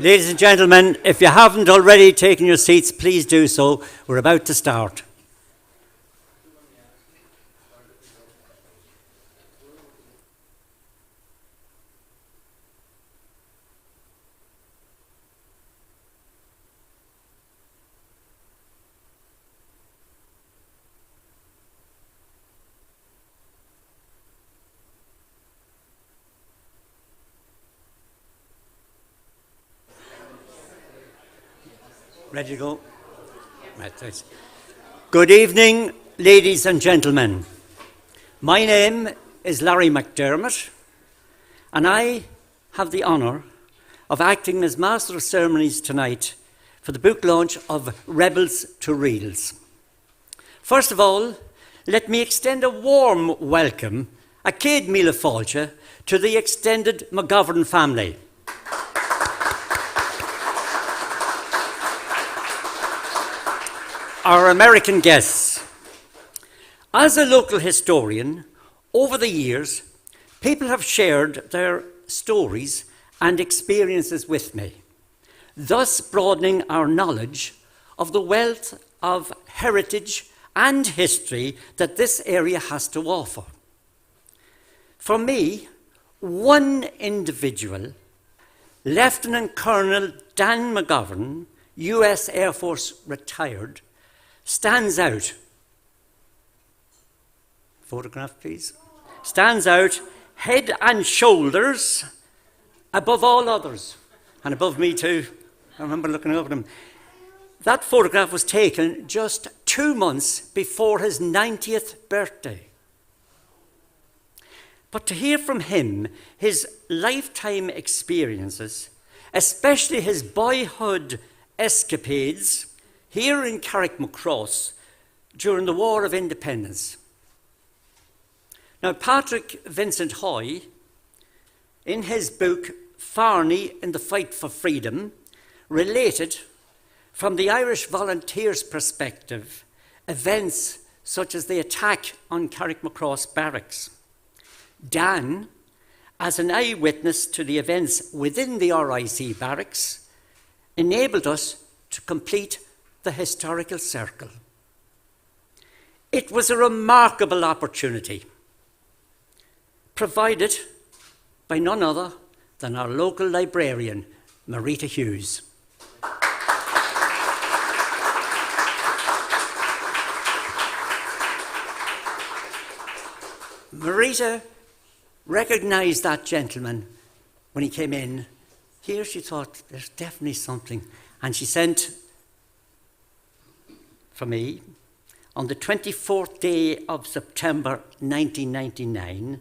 Ladies and gentlemen, if you haven't already taken your seats, please do so. We're about to start. Ready to go? Right, thanks. Good evening, ladies and gentlemen. My name is Larry McDermott, and I have the honour of acting as Master of Ceremonies tonight for the book launch of Rebels to Reels. First of all, let me extend a warm welcome, a céad míle fáilte, to the extended McGovern family. Our American guests. As a local historian, over the years, people have shared their stories and experiences with me, thus broadening our knowledge of the wealth of heritage and history that this area has to offer. For me, one individual, Lieutenant Colonel Dan McGovern, US Air Force retired, stands out. Photograph, please. Stands out head and shoulders above all others, and above me too. I remember looking over him. That photograph was taken just 2 months before his 90th birthday. But to hear from him his lifetime experiences, especially his boyhood escapades here in Carrickmacross during the War of Independence. Now, Patrick Vincent Hoy, in his book Farney in the Fight for Freedom, related from the Irish volunteers' perspective events such as the attack on Carrickmacross barracks. Dan, as an eyewitness to the events within the RIC barracks, enabled us to complete the historical circle. It was a remarkable opportunity, provided by none other than our local librarian, Marita Hughes. Marita recognised that gentleman when he came in. Here she thought, there's definitely something. And she sent for me on the 24th day of September 1999.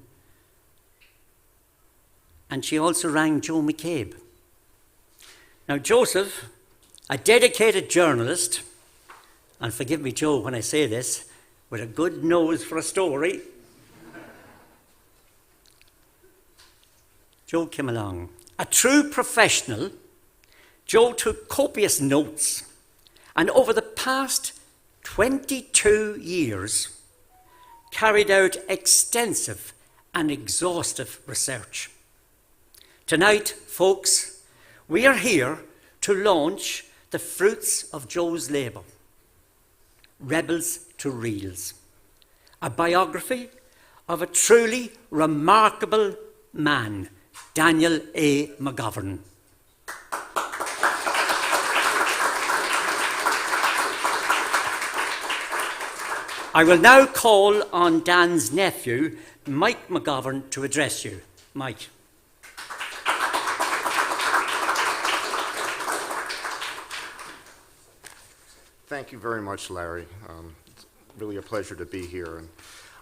And she also rang Joe McCabe. Now, Joseph, a dedicated journalist, and forgive me, Joe, when I say this, with a good nose for a story, Joe came along. A true professional, Joe took copious notes, and over the past 22 years carried out extensive and exhaustive research. Tonight, folks, we are here to launch the fruits of Joe's labour, Rebels to Reels, a biography of a truly remarkable man, Daniel A. McGovern. I will now call on Dan's nephew, Mike McGovern, to address you. Mike. Thank you very much, Larry. It's really a pleasure to be here. And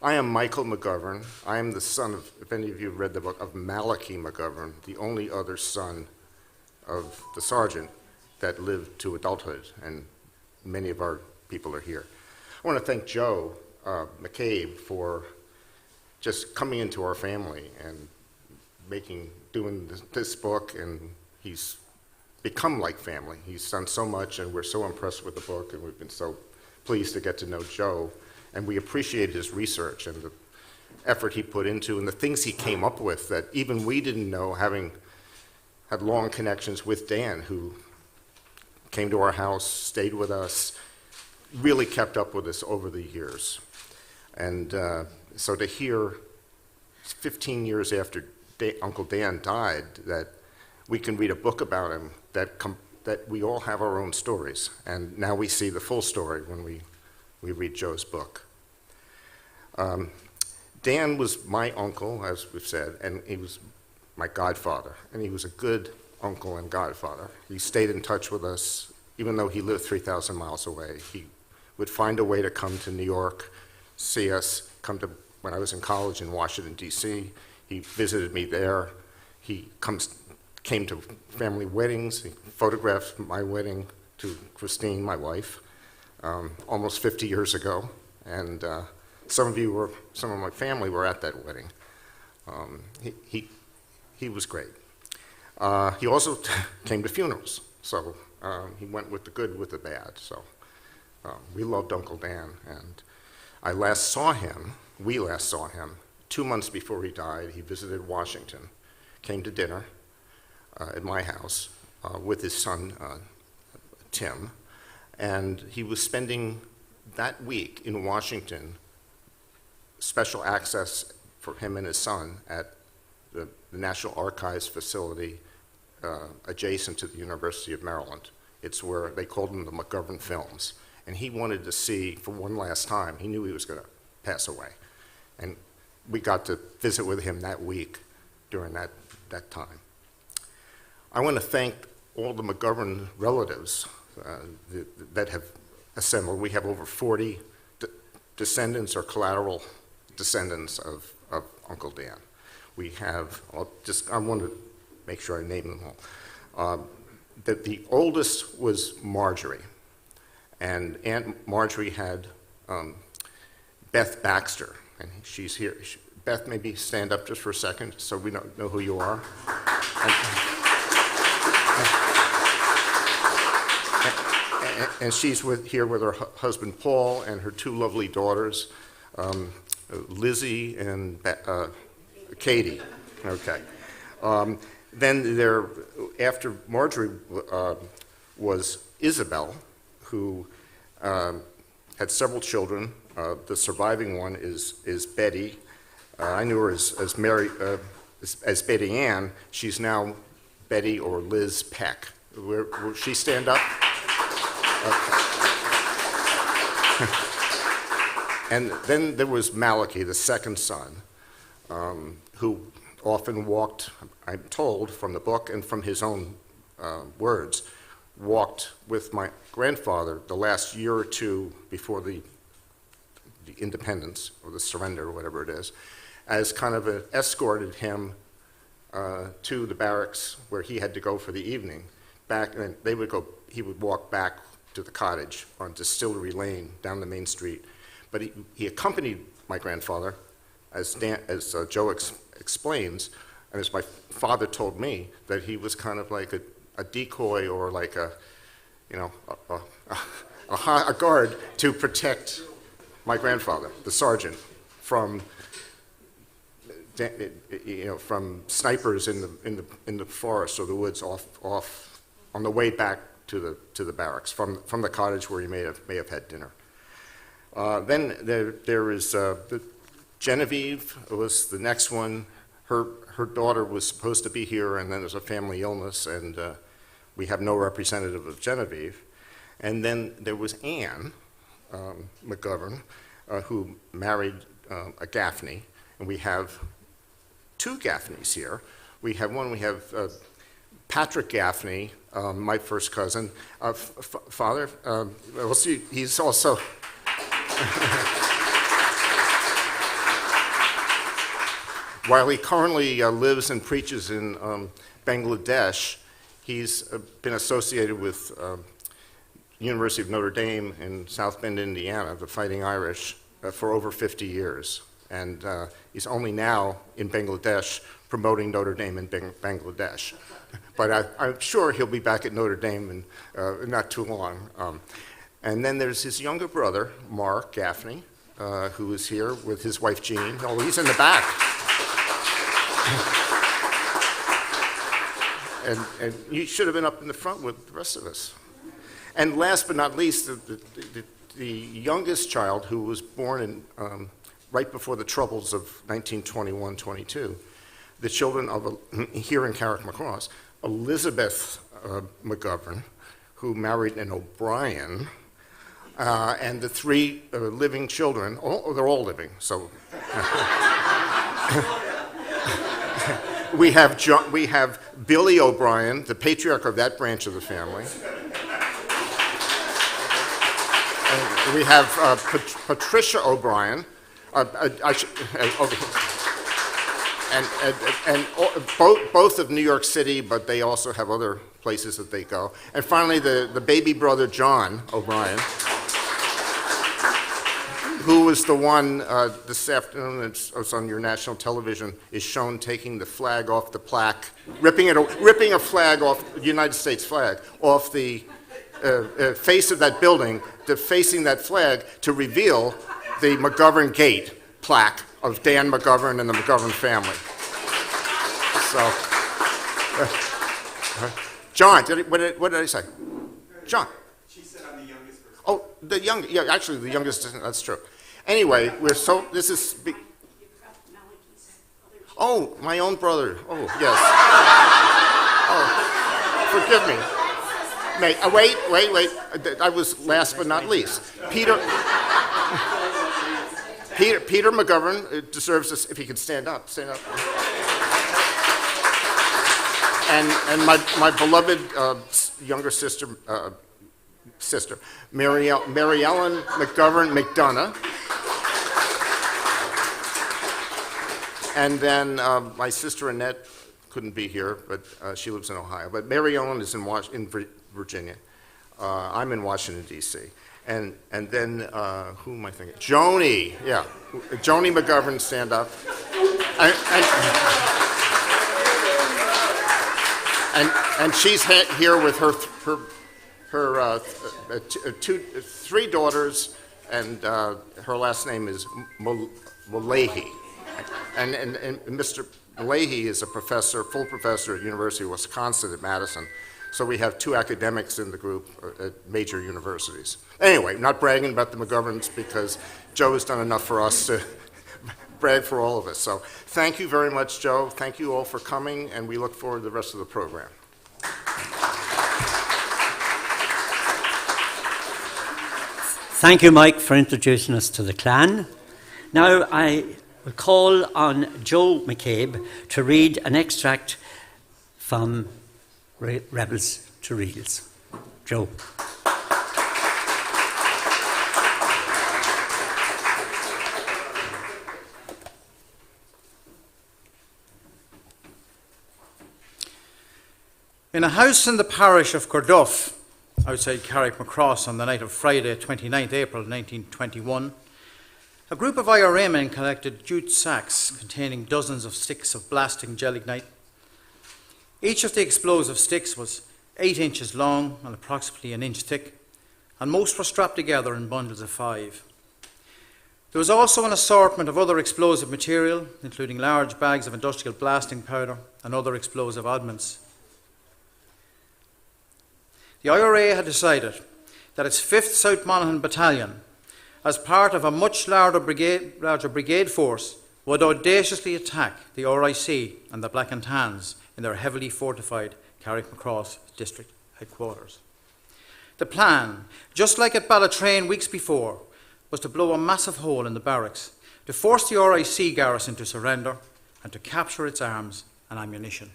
I am Michael McGovern. I am the son of, if any of you have read the book, of Malachi McGovern, the only other son of the sergeant that lived to adulthood, and many of our people are here. I want to thank Joe McCabe for just coming into our family and doing this book, and he's become like family. He's done so much, and we're so impressed with the book, and we've been so pleased to get to know Joe, and we appreciate his research and the effort he put into and the things he came up with that even we didn't know, having had long connections with Dan, who came to our house, stayed with us, really kept up with us over the years. And so to hear 15 years after Uncle Dan died that we can read a book about him, that we all have our own stories. And now we see the full story when we read Joe's book. Dan was my uncle, as we've said, and he was my godfather. And he was a good uncle and godfather. He stayed in touch with us, even though he lived 3,000 miles away. He would find a way to come to New York, see us, when I was in college in Washington, D.C. He visited me there. He came to family weddings. He photographed my wedding to Christine, my wife, almost 50 years ago. And some of my family were at that wedding. He was great. He also came to funerals. So he went with the good, with the bad. So we loved Uncle Dan. And we last saw him 2 months before he died. He visited Washington, came to dinner at my house with his son, Tim. And he was spending that week in Washington, special access for him and his son at the National Archives facility adjacent to the University of Maryland. It's where they called them the McGovern Films. And he wanted to see, for one last time, he knew he was going to pass away. And we got to visit with him that week during that time. I want to thank all the McGovern relatives that have assembled. We have over 40 descendants or collateral descendants of Uncle Dan. We have, I want to make sure I name them all. That the oldest was Marjorie. And Aunt Marjorie had Beth Baxter, and she's here. Beth, maybe stand up just for a second so we don't know who you are. And she's here with her husband Paul and her two lovely daughters, Lizzie and Katie. Okay. Then after Marjorie was Isabel, who had several children. The surviving one is Betty. I knew her as Mary, as Betty Ann. She's now Betty or Liz Peck. Will she stand up? Okay. And then there was Malachi, the second son, who often walked, I'm told from the book and from his own words, walked with my grandfather the last year or two before the independence or the surrender or whatever it is, as kind of escorted him to the barracks where he had to go for the evening. And he would walk back to the cottage on Distillery Lane down the main street. But he accompanied my grandfather, as Joe explains, and as my father told me, that he was kind of like a decoy or like a guard to protect my grandfather, the sergeant, from snipers in the forest or the woods off on the way back to the barracks from the cottage where he may have had dinner. Then there is Genevieve was the next one. Her daughter was supposed to be here, and then there's a family illness, and we have no representative of Genevieve. And then there was Anne McGovern, who married a Gaffney, and we have two Gaffneys here. We have Patrick Gaffney, my first cousin. Father, we'll see, he's also... While he currently lives and preaches in Bangladesh, he's been associated with University of Notre Dame in South Bend, Indiana, the Fighting Irish, for over 50 years. And he's only now in Bangladesh promoting Notre Dame in Bangladesh. But I'm sure he'll be back at Notre Dame in not too long. And then there's his younger brother, Mark Gaffney, who is here with his wife, Jean. Oh, he's in the back. and you should have been up in the front with the rest of us. And last but not least, the youngest child, who was born in right before the troubles of 1921-22, the children of, here in Carrickmacross, Elizabeth McGovern, who married an O'Brien, and the three living children, they're all living, so. we have Billy O'Brien, the patriarch of that branch of the family. And we have Patricia O'Brien, and both of New York City, but they also have other places that they go. And finally, the baby brother, John O'Brien, who was the one this afternoon, it's on your national television, is shown taking the flag off the plaque, ripping a flag off, the United States flag, off the face of that building, facing that flag to reveal the McGovern Gate plaque of Dan McGovern and the McGovern family. So, John, what did I say? John. She said I'm the youngest person. Oh, actually the youngest, that's true. Anyway, this is, oh, my own brother, oh, yes. Oh, forgive me. Wait, I was last but not least. Peter McGovern deserves this, if he could stand up. And my beloved younger sister, Mary Ellen McGovern McDonough. And then my sister Annette couldn't be here, but she lives in Ohio. But Mary Ellen is in Virginia. I'm in Washington, D.C. And then, who am I thinking? Joni, yeah. Joni McGovern, stand up. And she's here with her three daughters, and her last name is Mullahy. And Mr. Mullahy is a professor, full professor at University of Wisconsin at Madison. So we have two academics in the group at major universities. Anyway, not bragging about the McGoverns because Joe has done enough for us to brag for all of us. So thank you very much, Joe. Thank you all for coming, and we look forward to the rest of the program. Thank you, Mike, for introducing us to the clan. Now I will call on Joe McCabe to read an extract from Rebels to Reels. Joe. In a house in the parish of Corduff, outside Carrickmacross, on the night of Friday, 29th April 1921, a group of IRA men collected jute sacks containing dozens of sticks of blasting gelignite. Each of the explosive sticks was 8 inches long and approximately an inch thick, and most were strapped together in bundles of 5. There was also an assortment of other explosive material, including large bags of industrial blasting powder and other explosive oddments. The IRA had decided that its 5th South Monaghan Battalion, as part of a much larger brigade force, would audaciously attack the RIC and the Black and Tans in their heavily fortified Carrickmacross district headquarters. The plan, just like at Ballatrain weeks before, was to blow a massive hole in the barracks, to force the RIC garrison to surrender and to capture its arms and ammunition.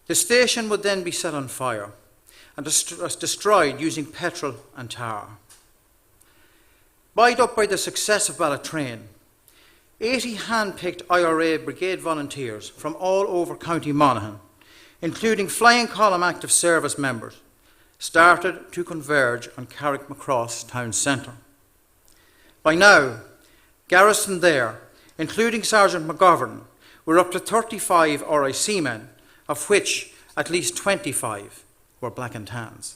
The station would then be set on fire and destroyed using petrol and tar. Buoyed up by the success of Ballatrain, 80 hand-picked IRA brigade volunteers from all over County Monaghan, including flying column active service members, started to converge on Carrickmacross town centre. By now, garrisoned there, including Sergeant McGovern, were up to 35 RIC men, of which at least 25 were Black and Tans.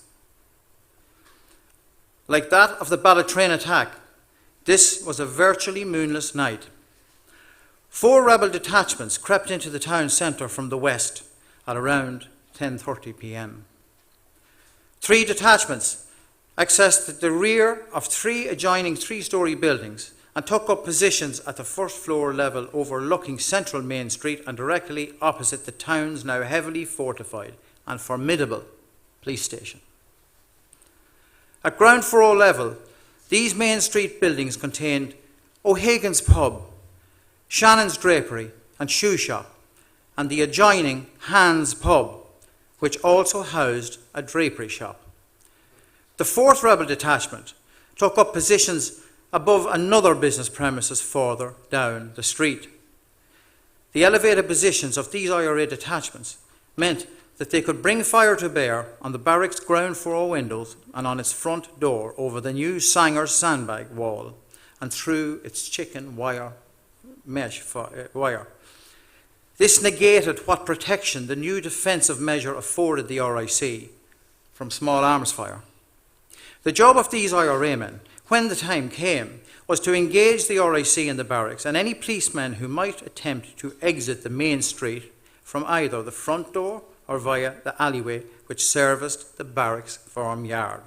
Like that of the Ballatrain attack, this was a virtually moonless night. 4 rebel detachments crept into the town centre from the west at around 10:30 p.m. 3 detachments accessed the rear of 3 adjoining 3-storey buildings and took up positions at the first floor level overlooking central Main Street and directly opposite the town's now heavily fortified and formidable police station. At ground floor level, these Main Street buildings contained O'Hagan's Pub, Shannon's Drapery and Shoe Shop, and the adjoining Hans Pub, which also housed a drapery shop. The 4th Rebel Detachment took up positions above another business premises further down the street. The elevated positions of these IRA detachments meant that they could bring fire to bear on the barracks' ground floor windows and on its front door over the new Sanger's sandbag wall and through its chicken wire mesh wire. This negated what protection the new defensive measure afforded the RIC from small arms fire. The job of these IRA men, when the time came, was to engage the RIC in the barracks and any policemen who might attempt to exit the main street from either the front door or via the alleyway which serviced the barracks farmyard.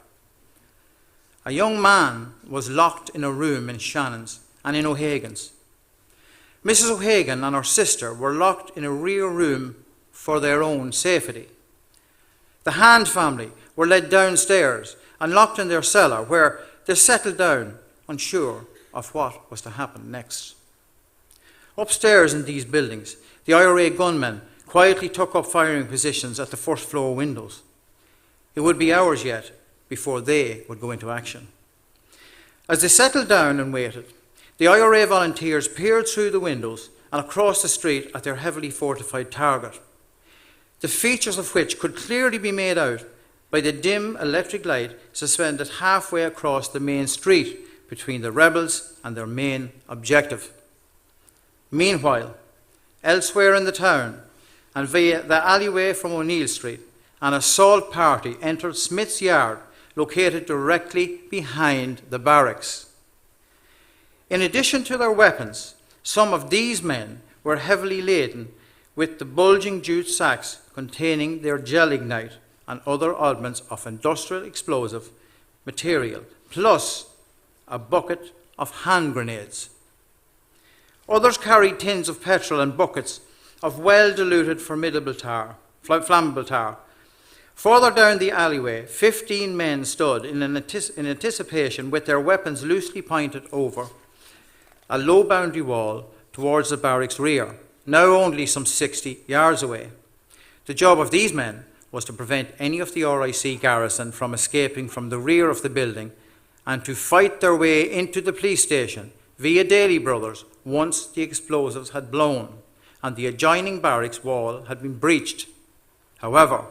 A young man was locked in a room in Shannon's and in O'Hagan's. Mrs. O'Hagan and her sister were locked in a rear room for their own safety. The Hand family were led downstairs and locked in their cellar, where they settled down, unsure of what was to happen next. Upstairs in these buildings, the IRA gunmen quietly took up firing positions at the first floor windows. It would be hours yet before they would go into action. As they settled down and waited, the IRA volunteers peered through the windows and across the street at their heavily fortified target, the features of which could clearly be made out by the dim electric light suspended halfway across the main street between the rebels and their main objective. Meanwhile, elsewhere in the town, and via the alleyway from O'Neill Street, an assault party entered Smith's Yard, located directly behind the barracks. In addition to their weapons, some of these men were heavily laden with the bulging jute sacks containing their gelignite and other oddments of industrial explosive material, plus a bucket of hand grenades. Others carried tins of petrol and buckets of well-diluted flammable tar. Further down the alleyway, 15 men stood in anticipation with their weapons loosely pointed over a low boundary wall towards the barracks rear, now only some 60 yards away. The job of these men was to prevent any of the RIC garrison from escaping from the rear of the building and to fight their way into the police station via Daly Brothers once the explosives had blown and the adjoining barracks wall had been breached. However,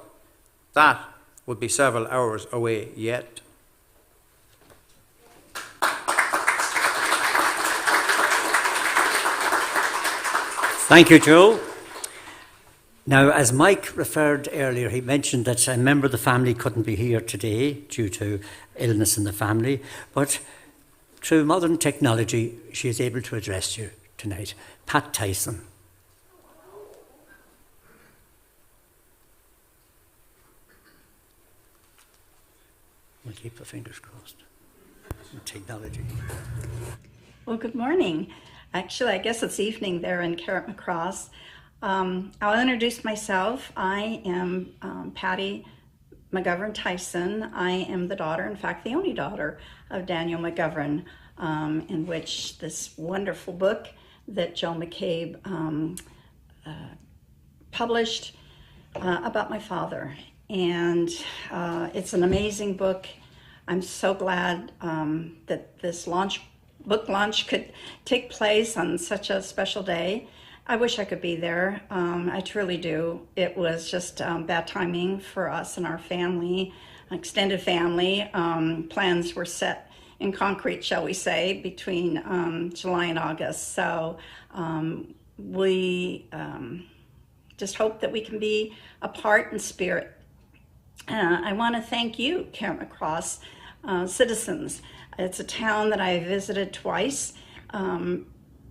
that would be several hours away yet. Thank you, Joe. Now, as Mike referred earlier, he mentioned that a member of the family couldn't be here today due to illness in the family, but through modern technology, she is able to address you tonight. Pat Tyson. We'll keep our fingers crossed. Technology. Well, good morning. Actually, I guess it's evening there in Carrickmacross. I'll introduce myself. I am Patty McGovern Tyson. I am the daughter, in fact, the only daughter of Daniel McGovern, in which this wonderful book that Joe McCabe published about my father. And it's an amazing book. I'm so glad that this book launch could take place on such a special day. I wish I could be there. I truly do. It was just bad timing for us and our family, extended family. Plans were set in concrete, shall we say, between July and August. So we just hope that we can be a part in spirit. I want to thank you, Carrickmacross citizens. It's a town that I visited twice.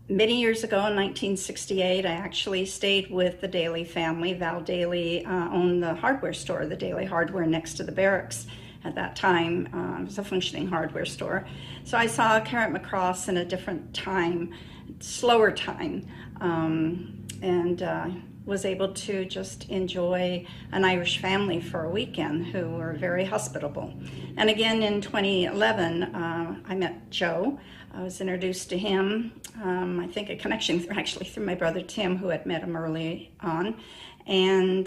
Many years ago, in 1968, I actually stayed with the Daly family. Val Daly owned the hardware store, the Daly Hardware, next to the barracks at that time. It was a functioning hardware store. So I saw Carrickmacross in a different time, slower time, and was able to just enjoy an Irish family for a weekend who were very hospitable. And again in 2011, I met Joe. I was introduced to him, I think a connection actually through my brother Tim, who had met him early on. And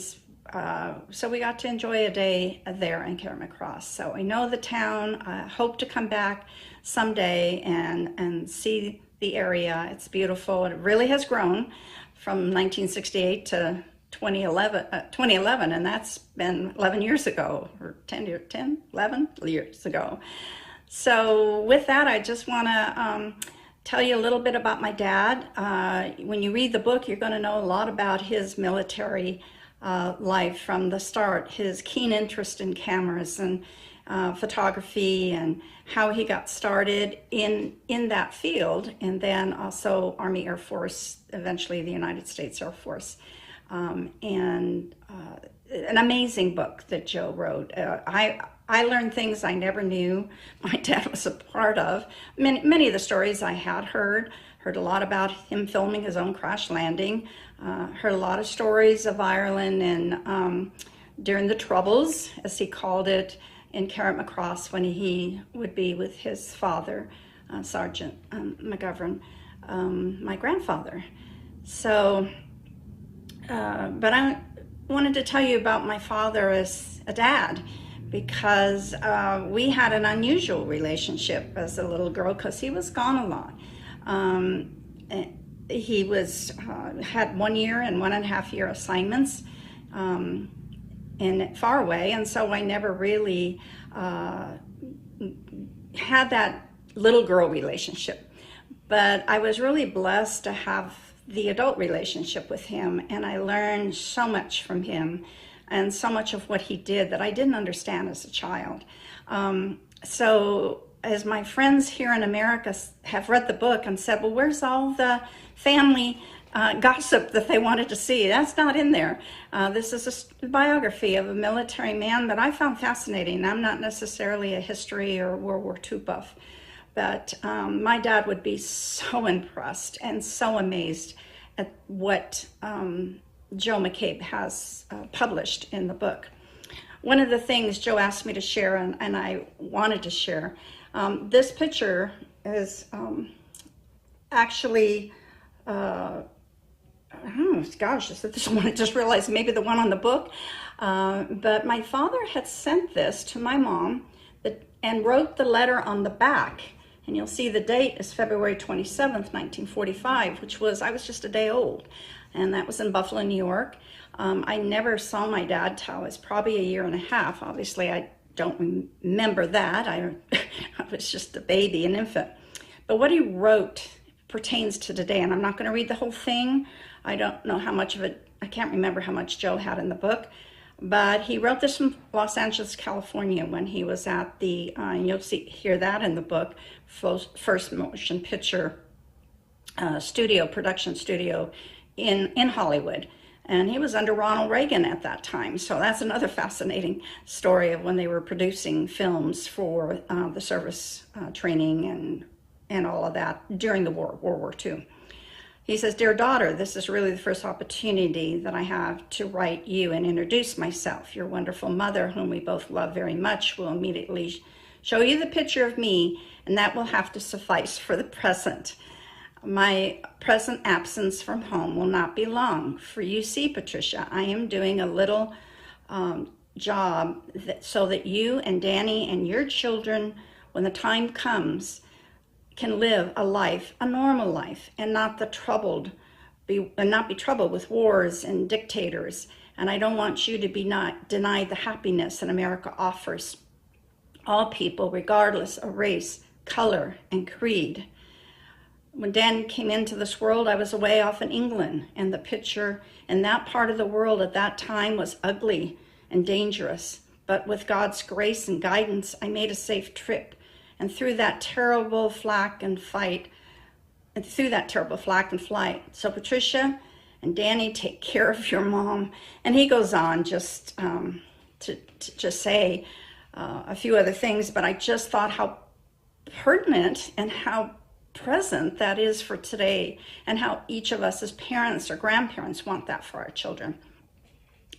so we got to enjoy a day there in Carrickmacross. So I know the town. I hope to come back someday and see the area. It's beautiful. It really has grown from 1968 to 2011, and that's been 11 years ago, or 11 years ago. So with that, I just want to tell you a little bit about my dad. When you read the book, you're going to know a lot about his military life from the start, his keen interest in cameras and photography, and how he got started in that field, and then also Army Air Force, eventually the United States Air Force. And an amazing book that Joe wrote. I learned things I never knew my dad was a part of. Many of the stories I had heard a lot about him filming his own crash landing, heard a lot of stories of Ireland and during the Troubles, as he called it, in Carrickmacross when he would be with his father, Sergeant McGovern, my grandfather. So, but I wanted to tell you about my father as a dad, because we had an unusual relationship as a little girl because he was gone a lot. He was had 1 year and 1.5 year assignments in far away, and so I never really had that little girl relationship. But I was really blessed to have the adult relationship with him, and I learned so much from him and so much of what he did that I didn't understand as a child. So as my friends here in America have read the book and said, well, where's all the family gossip that they wanted to see? That's not in there. This is a biography of a military man that I found fascinating. I'm not necessarily a history or World War II buff, but my dad would be so impressed and so amazed at what Joe McCabe has published in the book. One of the things Joe asked me to share, and I wanted to share, this picture is actually, oh gosh, this one I just realized maybe the one on the book, but my father had sent this to my mom and wrote the letter on the back, and you'll see the date is February 27th, 1945, which was, I was just a day old. And that was in Buffalo, New York. I never saw my dad till I was probably 1.5 years. Obviously, I don't remember that. I was just a baby, an infant. But what he wrote pertains to today, and I'm not going to read the whole thing. I don't know how much of it, I can't remember how much Joe had in the book. But he wrote this from Los Angeles, California, when he was at the, you'll hear that in the book, first motion picture production studio in Hollywood. And he was under Ronald Reagan at that time. So that's another fascinating story of when they were producing films for the service training and all of that during the World War II. He says, "Dear daughter, this is really the first opportunity that I have to write you and introduce myself. Your wonderful mother, whom we both love very much, will immediately show you the picture of me, and that will have to suffice for the present. My present absence from home will not be long, for you see, Patricia, I am doing a little job so that you and Danny and your children, when the time comes, can live a life, a normal life, and not be troubled with wars and dictators. And I don't want you to be not denied the happiness that America offers all people, regardless of race, color, and creed. When Dan came into this world, I was away off in England, and the picture in that part of the world at that time was ugly and dangerous. But with God's grace and guidance, I made a safe trip. And through that terrible flak and fight, through that terrible flak and flight. So Patricia and Danny, take care of your mom. And he goes on just to just say a few other things, but I just thought how pertinent and how present that is for today, and how each of us as parents or grandparents want that for our children.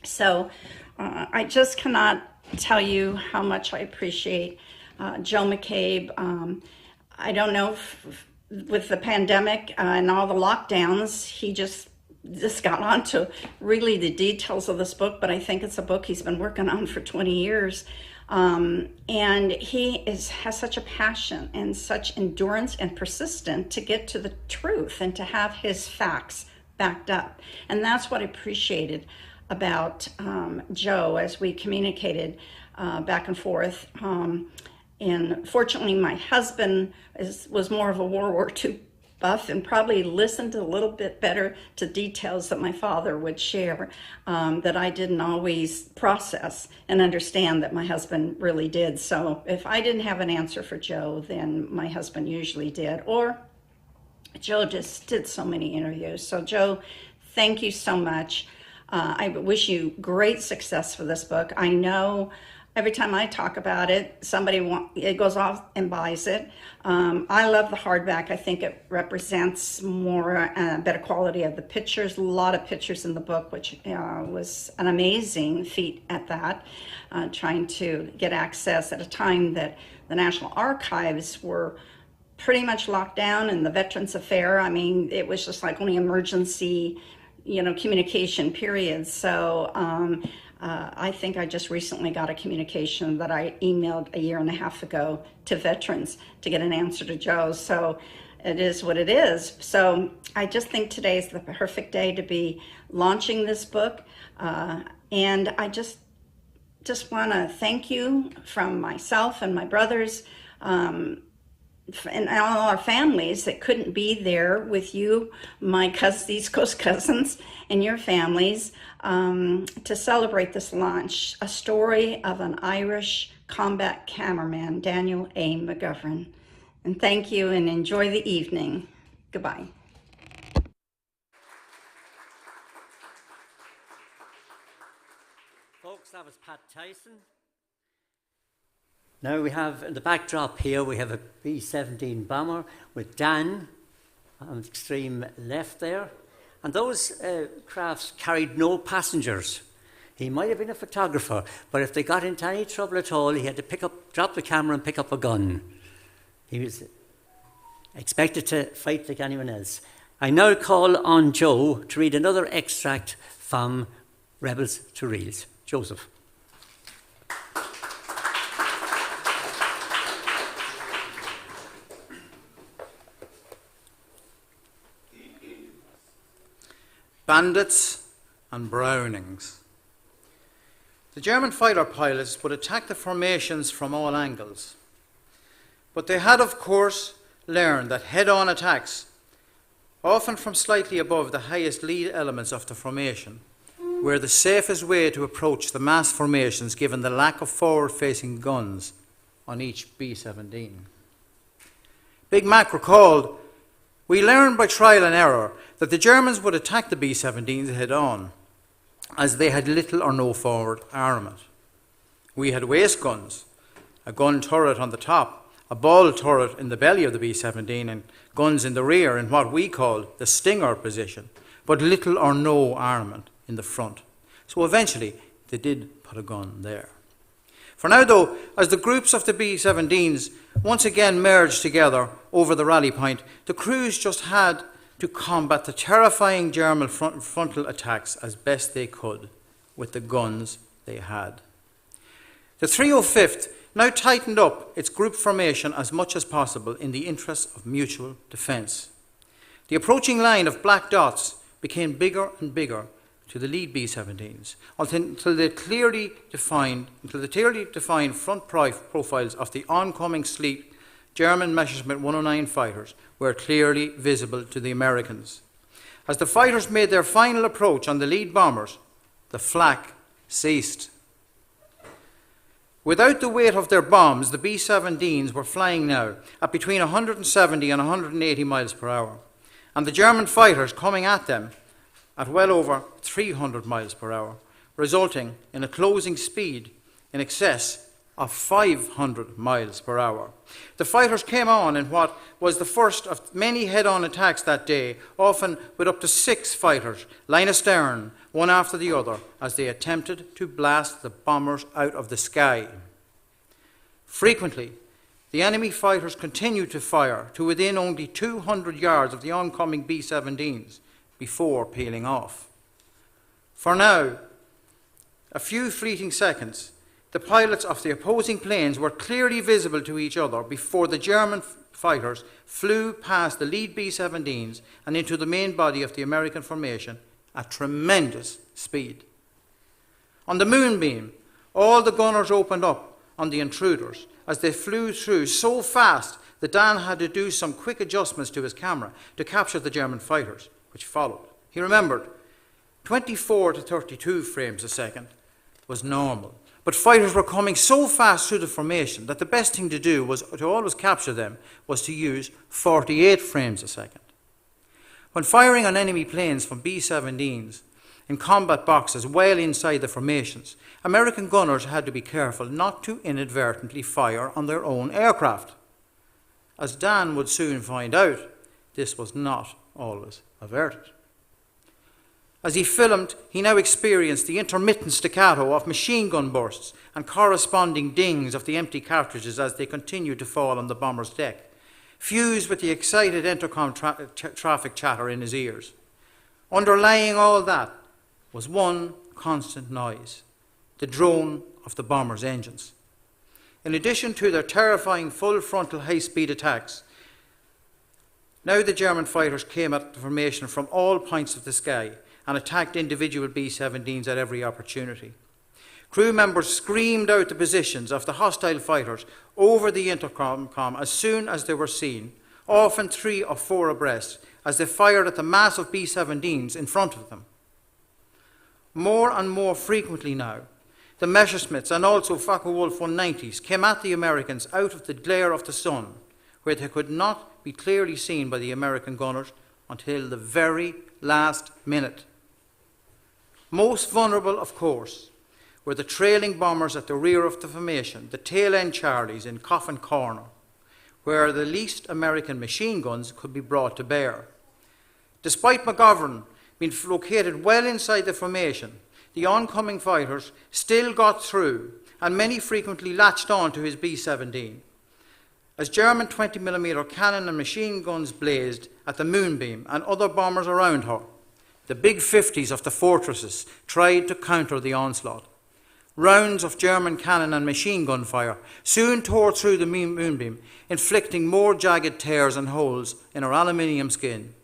So I just cannot tell you how much I appreciate Joe McCabe. I don't know if, with the pandemic and all the lockdowns, he just got on to really the details of this book, but I think it's a book he's been working on for 20 years. And he has such a passion and such endurance and persistence to get to the truth and to have his facts backed up. And that's what I appreciated about Joe as we communicated back and forth. And fortunately, my husband was more of a World War II buff and probably listened a little bit better to details that my father would share that I didn't always process and understand that my husband really did. So if I didn't have an answer for Joe, then my husband usually did. Or Joe just did so many interviews. So Joe, thank you so much. I wish you great success for this book. I know every time I talk about it, it goes off and buys it. I love the hardback. I think it represents more better quality of the pictures. A lot of pictures in the book, which was an amazing feat at that. Trying to get access at a time that the National Archives were pretty much locked down, and the Veterans Affair. I mean, it was just like only emergency, communication periods. So. I think I just recently got a communication that I emailed a year and a half ago to veterans to get an answer to Joe. So it is what it is. So I just think today is the perfect day to be launching this book. And I just want to thank you from myself and my brothers and all our families that couldn't be there with you, my East Coast cousins, and your families to celebrate this launch, a story of an Irish combat cameraman, Daniel A. McGovern. And thank you, and enjoy the evening. Goodbye. Folks, that was Pat Tyson. Now we have, in the backdrop here, we have a B-17 bomber with Dan on the extreme left there. And those crafts carried no passengers. He might have been a photographer, but if they got into any trouble at all, he had to drop the camera and pick up a gun. He was expected to fight like anyone else. I now call on Joe to read another extract from Rebels to Reels. Joseph. Bandits and Brownings. The German fighter pilots would attack the formations from all angles. But they had, of course, learned that head-on attacks, often from slightly above the highest lead elements of the formation, were the safest way to approach the mass formations given the lack of forward-facing guns on each B-17. Big Mac recalled, "We learned by trial and error that the Germans would attack the B-17s head-on, as they had little or no forward armament. We had waist guns, a gun turret on the top, a ball turret in the belly of the B-17, and guns in the rear in what we called the Stinger position, but little or no armament in the front. So eventually, they did put a gun there. For now, though, as the groups of the B-17s once again merged together over the rally point, the crews just had to combat the terrifying German frontal attacks as best they could with the guns they had. The 305th now tightened up its group formation as much as possible in the interest of mutual defence. The approaching line of black dots became bigger and bigger to the lead B-17s until the clearly defined front profiles of the oncoming sleek German Messerschmitt 109 fighters were clearly visible to the Americans. As the fighters made their final approach on the lead bombers, the flak ceased. Without the weight of their bombs, the B-17s were flying now at between 170 and 180 miles per hour, and the German fighters coming at them at well over 300 miles per hour, resulting in a closing speed in excess of 500 miles per hour. The fighters came on in what was the first of many head-on attacks that day, often with up to 6 fighters lying astern, one after the other, as they attempted to blast the bombers out of the sky. Frequently, the enemy fighters continued to fire to within only 200 yards of the oncoming B-17s before peeling off. For now, a few fleeting seconds, the pilots of the opposing planes were clearly visible to each other before the German fighters flew past the lead B-17s and into the main body of the American formation at tremendous speed. On the moonbeam, all the gunners opened up on the intruders as they flew through so fast that Dan had to do some quick adjustments to his camera to capture the German fighters, which followed. He remembered 24 to 32 frames a second was normal. But fighters were coming so fast through the formation that the best thing to do was to always capture them was to use 48 frames a second. When firing on enemy planes from B-17s in combat boxes well inside the formations, American gunners had to be careful not to inadvertently fire on their own aircraft. As Dan would soon find out, this was not always averted. As he filmed, he now experienced the intermittent staccato of machine gun bursts and corresponding dings of the empty cartridges as they continued to fall on the bomber's deck, fused with the excited intercom traffic chatter in his ears. Underlying all that was one constant noise, the drone of the bomber's engines. In addition to their terrifying full-frontal high-speed attacks, now the German fighters came at the formation from all points of the sky and attacked individual B-17s at every opportunity. Crew members screamed out the positions of the hostile fighters over the intercom as soon as they were seen, often 3 or 4 abreast, as they fired at the mass of B-17s in front of them. More and more frequently now, the Messerschmitts and also Focke-Wulf 190s came at the Americans out of the glare of the sun, where they could not be clearly seen by the American gunners until the very last minute. Most vulnerable, of course, were the trailing bombers at the rear of the formation, the tail-end Charlies in Coffin Corner, where the least American machine guns could be brought to bear. Despite McGovern being located well inside the formation, the oncoming fighters still got through, and many frequently latched on to his B-17. As German 20mm cannon and machine guns blazed at the Moonbeam and other bombers around her, the big 50s of the fortresses tried to counter the onslaught. Rounds of German cannon and machine gun fire soon tore through the Moonbeam, inflicting more jagged tears and holes in her aluminium skin.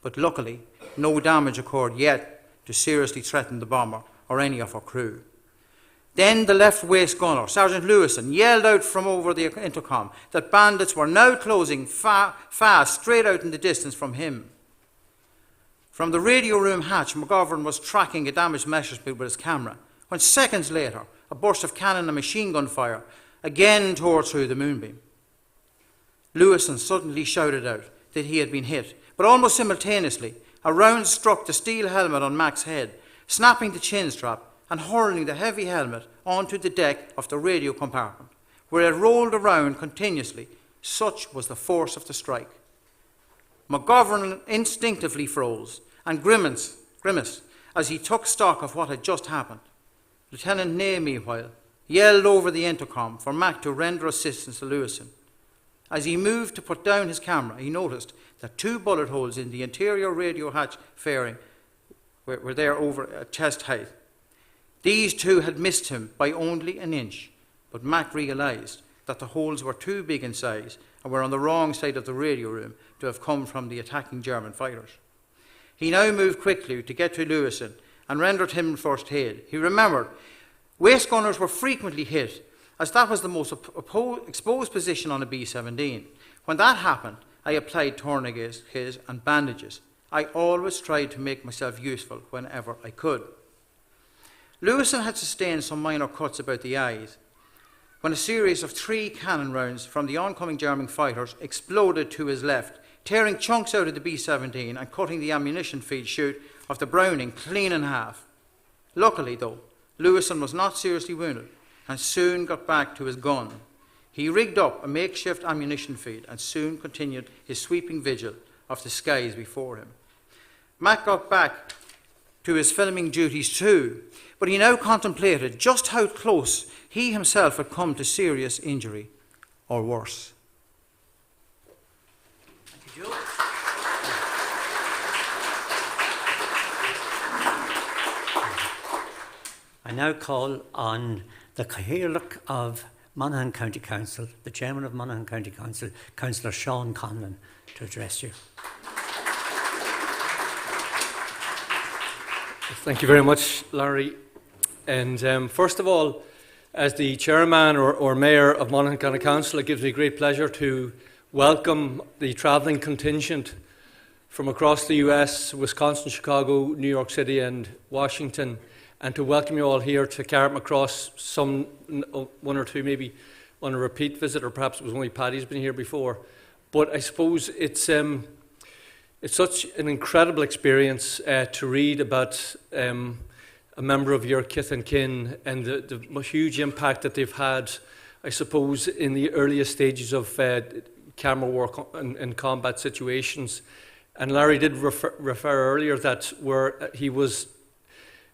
But luckily, no damage occurred yet to seriously threaten the bomber or any of her crew. Then the left waist gunner, Sergeant Lewison, yelled out from over the intercom that bandits were now closing fast straight out in the distance from him. From the radio room hatch, McGovern was tracking a damaged Messerschmitt with his camera, when seconds later, a burst of cannon and machine gun fire again tore through the Moonbeam. Lewison suddenly shouted out that he had been hit, but almost simultaneously, a round struck the steel helmet on Mac's head, snapping the chin strap and hurling the heavy helmet onto the deck of the radio compartment, where it rolled around continuously. Such was the force of the strike. McGovern instinctively froze and grimaced as he took stock of what had just happened. Lieutenant Ney, meanwhile, yelled over the intercom for Mac to render assistance to Lewison. As he moved to put down his camera, he noticed that 2 bullet holes in the interior radio hatch fairing were there over at chest height. These 2 had missed him by only an inch, but Mac realised that the holes were too big in size and were on the wrong side of the radio room to have come from the attacking German fighters. He now moved quickly to get to Lewison and rendered him first aid. He remembered waist gunners were frequently hit, as that was the most exposed position on a B-17. When that happened, I applied tourniquets and bandages. I always tried to make myself useful whenever I could. Lewison had sustained some minor cuts about the eyes, when a series of 3 cannon rounds from the oncoming German fighters exploded to his left, tearing chunks out of the B-17 and cutting the ammunition feed chute of the Browning clean in half. Luckily, though, Lewison was not seriously wounded and soon got back to his gun. He rigged up a makeshift ammunition feed and soon continued his sweeping vigil of the skies before him. Mac got back to his filming duties too, but he now contemplated just how close he himself had come to serious injury, or worse. Thank you, Joe. I now call on the Cathaoirleach of Monaghan County Council, the Chairman of Monaghan County Council, Councillor Sean Conlon, to address you. Thank you very much, Larry. And first of all, as the Chairman or Mayor of Monaghan County Council, it gives me great pleasure to welcome the travelling contingent from across the US, Wisconsin, Chicago, New York City and Washington, and to welcome you all here to Carrickmacross, some one or two maybe on a repeat visit, or perhaps it was only Paddy's been here before. But I suppose it's such an incredible experience to read about a member of your kith and kin and the huge impact that they've had, I suppose, in the earliest stages of camera work in combat situations. And Larry did refer earlier that where he was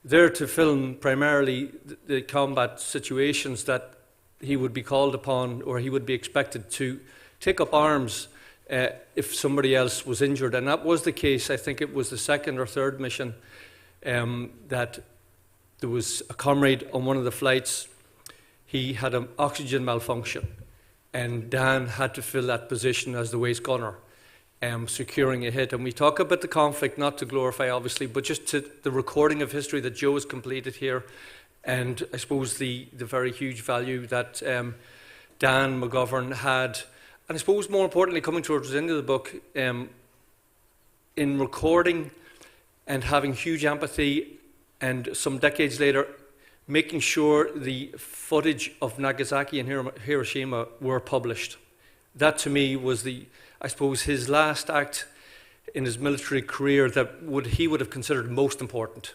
there to film primarily the combat situations, that he would be called upon or he would be expected to take up arms if somebody else was injured. And that was the case. I think it was the second or third mission that there was a comrade on one of the flights. He had an oxygen malfunction, and Dan had to fill that position as the waist gunner, securing a hit. And we talk about the conflict, not to glorify obviously, but just to the recording of history that Joe has completed here, and I suppose the very huge value that Dan McGovern had, and I suppose more importantly, coming towards the end of the book, in recording and having huge empathy, and some decades later making sure the footage of Nagasaki and Hiroshima were published. That to me was I suppose his last act in his military career that he would have considered most important.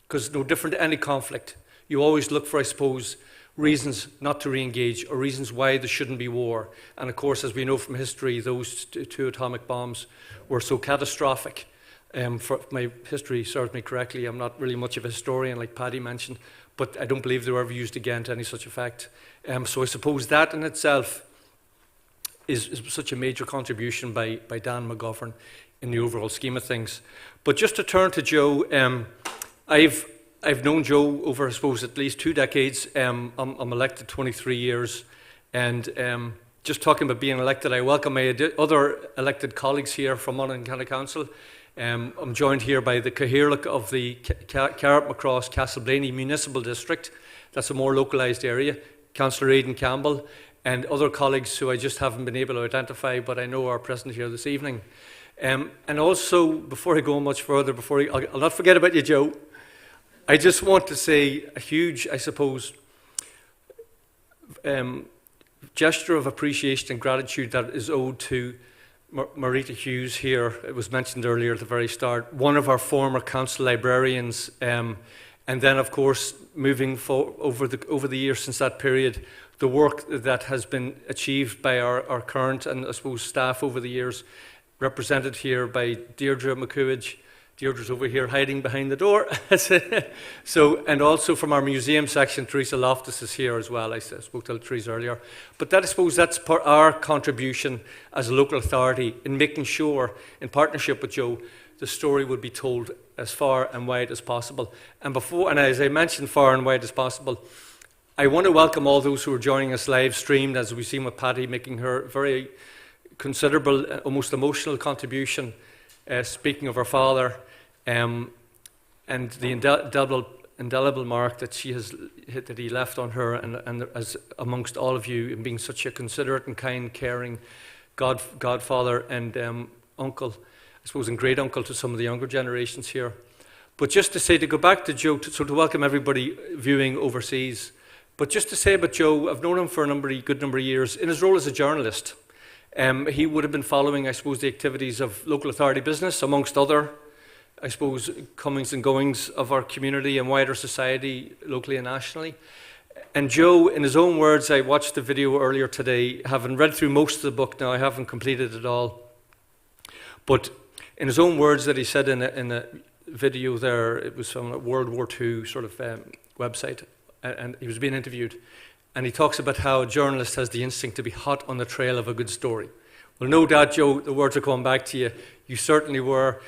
Because no different to any conflict, you always look for, I suppose, reasons not to re-engage or reasons why there shouldn't be war. And of course, as we know from history, those two atomic bombs were so catastrophic. For my history serves me correctly, I'm not really much of a historian like Paddy mentioned, but I don't believe they were ever used again to any such effect. So I suppose that in itself is such a major contribution by Dan McGovern in the overall scheme of things. But just to turn to Joe, I've known Joe over, I suppose, at least 2 decades. I'm elected 23 years, and just talking about being elected, I welcome my other elected colleagues here from Monaghan County Council. I'm joined here by the Cathaoirleach of the Carrickmacross Castleblaney Municipal District. That's a more localised area, Councillor Aidan Campbell, and other colleagues who I just haven't been able to identify, but I know are present here this evening. And also, before I go much further, I'll not forget about you, Joe. I just want to say a huge, I suppose, gesture of appreciation and gratitude that is owed to Marita Hughes here. It was mentioned earlier at the very start, one of our former council librarians, and then, of course, moving over the years since that period, the work that has been achieved by our current and, I suppose, staff over the years, represented here by Deirdre McCoolidge. Deirdre's over here hiding behind the door. So, and also from our museum section, Teresa Loftus is here as well. I spoke to Teresa earlier. But that, I suppose, that's our contribution as a local authority in making sure, in partnership with Joe, the story would be told as far and wide as possible. And as I mentioned, far and wide as possible, I want to welcome all those who are joining us live streamed, as we've seen with Patty making her very considerable, almost emotional contribution, speaking of her father, and the indelible mark that he left on her, and as amongst all of you, in being such a considerate and kind, caring godfather and uncle, I suppose, and great uncle to some of the younger generations here. But just to say, to go back to Joe, to welcome everybody viewing overseas, But just to say about Joe, I've known him for a good number of years. In his role as a journalist, he would have been following, I suppose, the activities of local authority business, amongst other, I suppose, comings and goings of our community and wider society, locally and nationally. And Joe, in his own words, I watched the video earlier today, having read through most of the book now, I haven't completed it all. But in his own words that he said in a video there, it was from a World War II sort of website, and he was being interviewed. And he talks about how a journalist has the instinct to be hot on the trail of a good story. Well, no doubt, Joe, the words are coming back to you. You certainly were,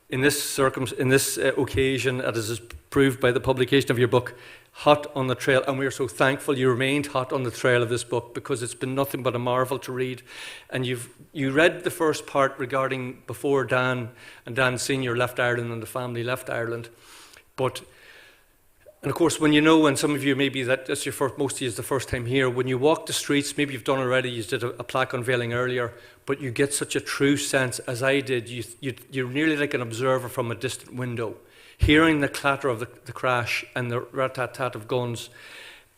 in this occasion, as is proved by the publication of your book, hot on the trail. And we are so thankful you remained hot on the trail of this book, because it's been nothing but a marvel to read. And you read the first part regarding before Dan and Dan Sr. left Ireland and the family left Ireland. And of course, when some of you, maybe that's your first, most of you is the first time here, when you walk the streets, maybe you've done already, you did a plaque unveiling earlier, but you get such a true sense, as I did, you're nearly like an observer from a distant window, hearing the clatter of the crash and the rat-tat-tat of guns,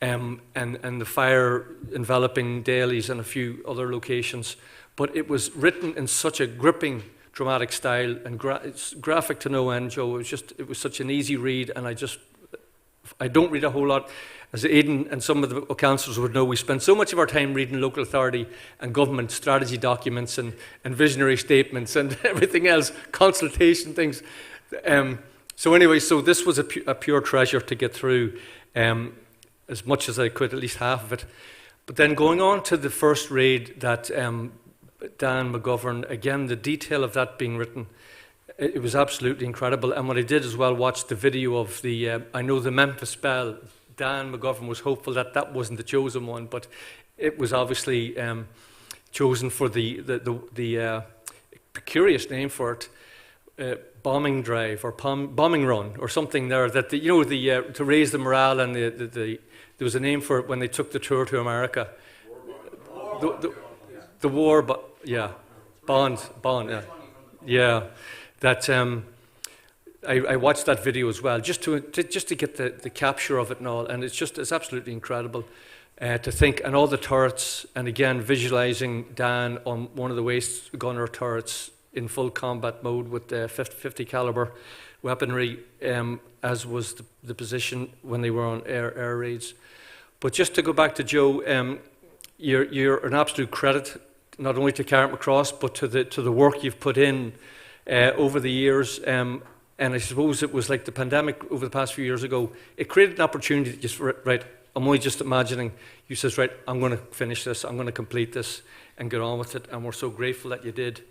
and the fire enveloping Daly's and a few other locations. But it was written in such a gripping, dramatic style, and it's graphic to no end, Joe. It was such an easy read, and I don't read a whole lot. As Aidan and some of the councillors would know, we spend so much of our time reading local authority and government strategy documents and visionary statements and everything else, consultation things. So this was a pure treasure to get through, as much as I could, at least half of it. But then going on to the first raid that Dan McGovern, again, the detail of that being written, it was absolutely incredible. And what I did as well, watched the video of I know the Memphis Belle. Dan McGovern was hopeful that wasn't the chosen one, but it was obviously chosen for the curious name for it, bombing drive or bombing run or something there. That to raise the morale, and there was a name for it when they took the tour to America. The war, but yeah, Bond, yeah. That I watched that video as well, just to get the capture of it and all, and it's absolutely incredible to think, and all the turrets, and again visualizing Dan on one of the waist gunner turrets in full combat mode with the 50 caliber weaponry, as was the position when they were on air raids. But just to go back to Joe, you're an absolute credit not only to Carrickmacross but to the work you've put in over the years, and I suppose it was like the pandemic over the past few years ago. It created an opportunity to just, right, I'm only just imagining, you says, right, I'm going to finish this, I'm going to complete this and get on with it, and we're so grateful that you did.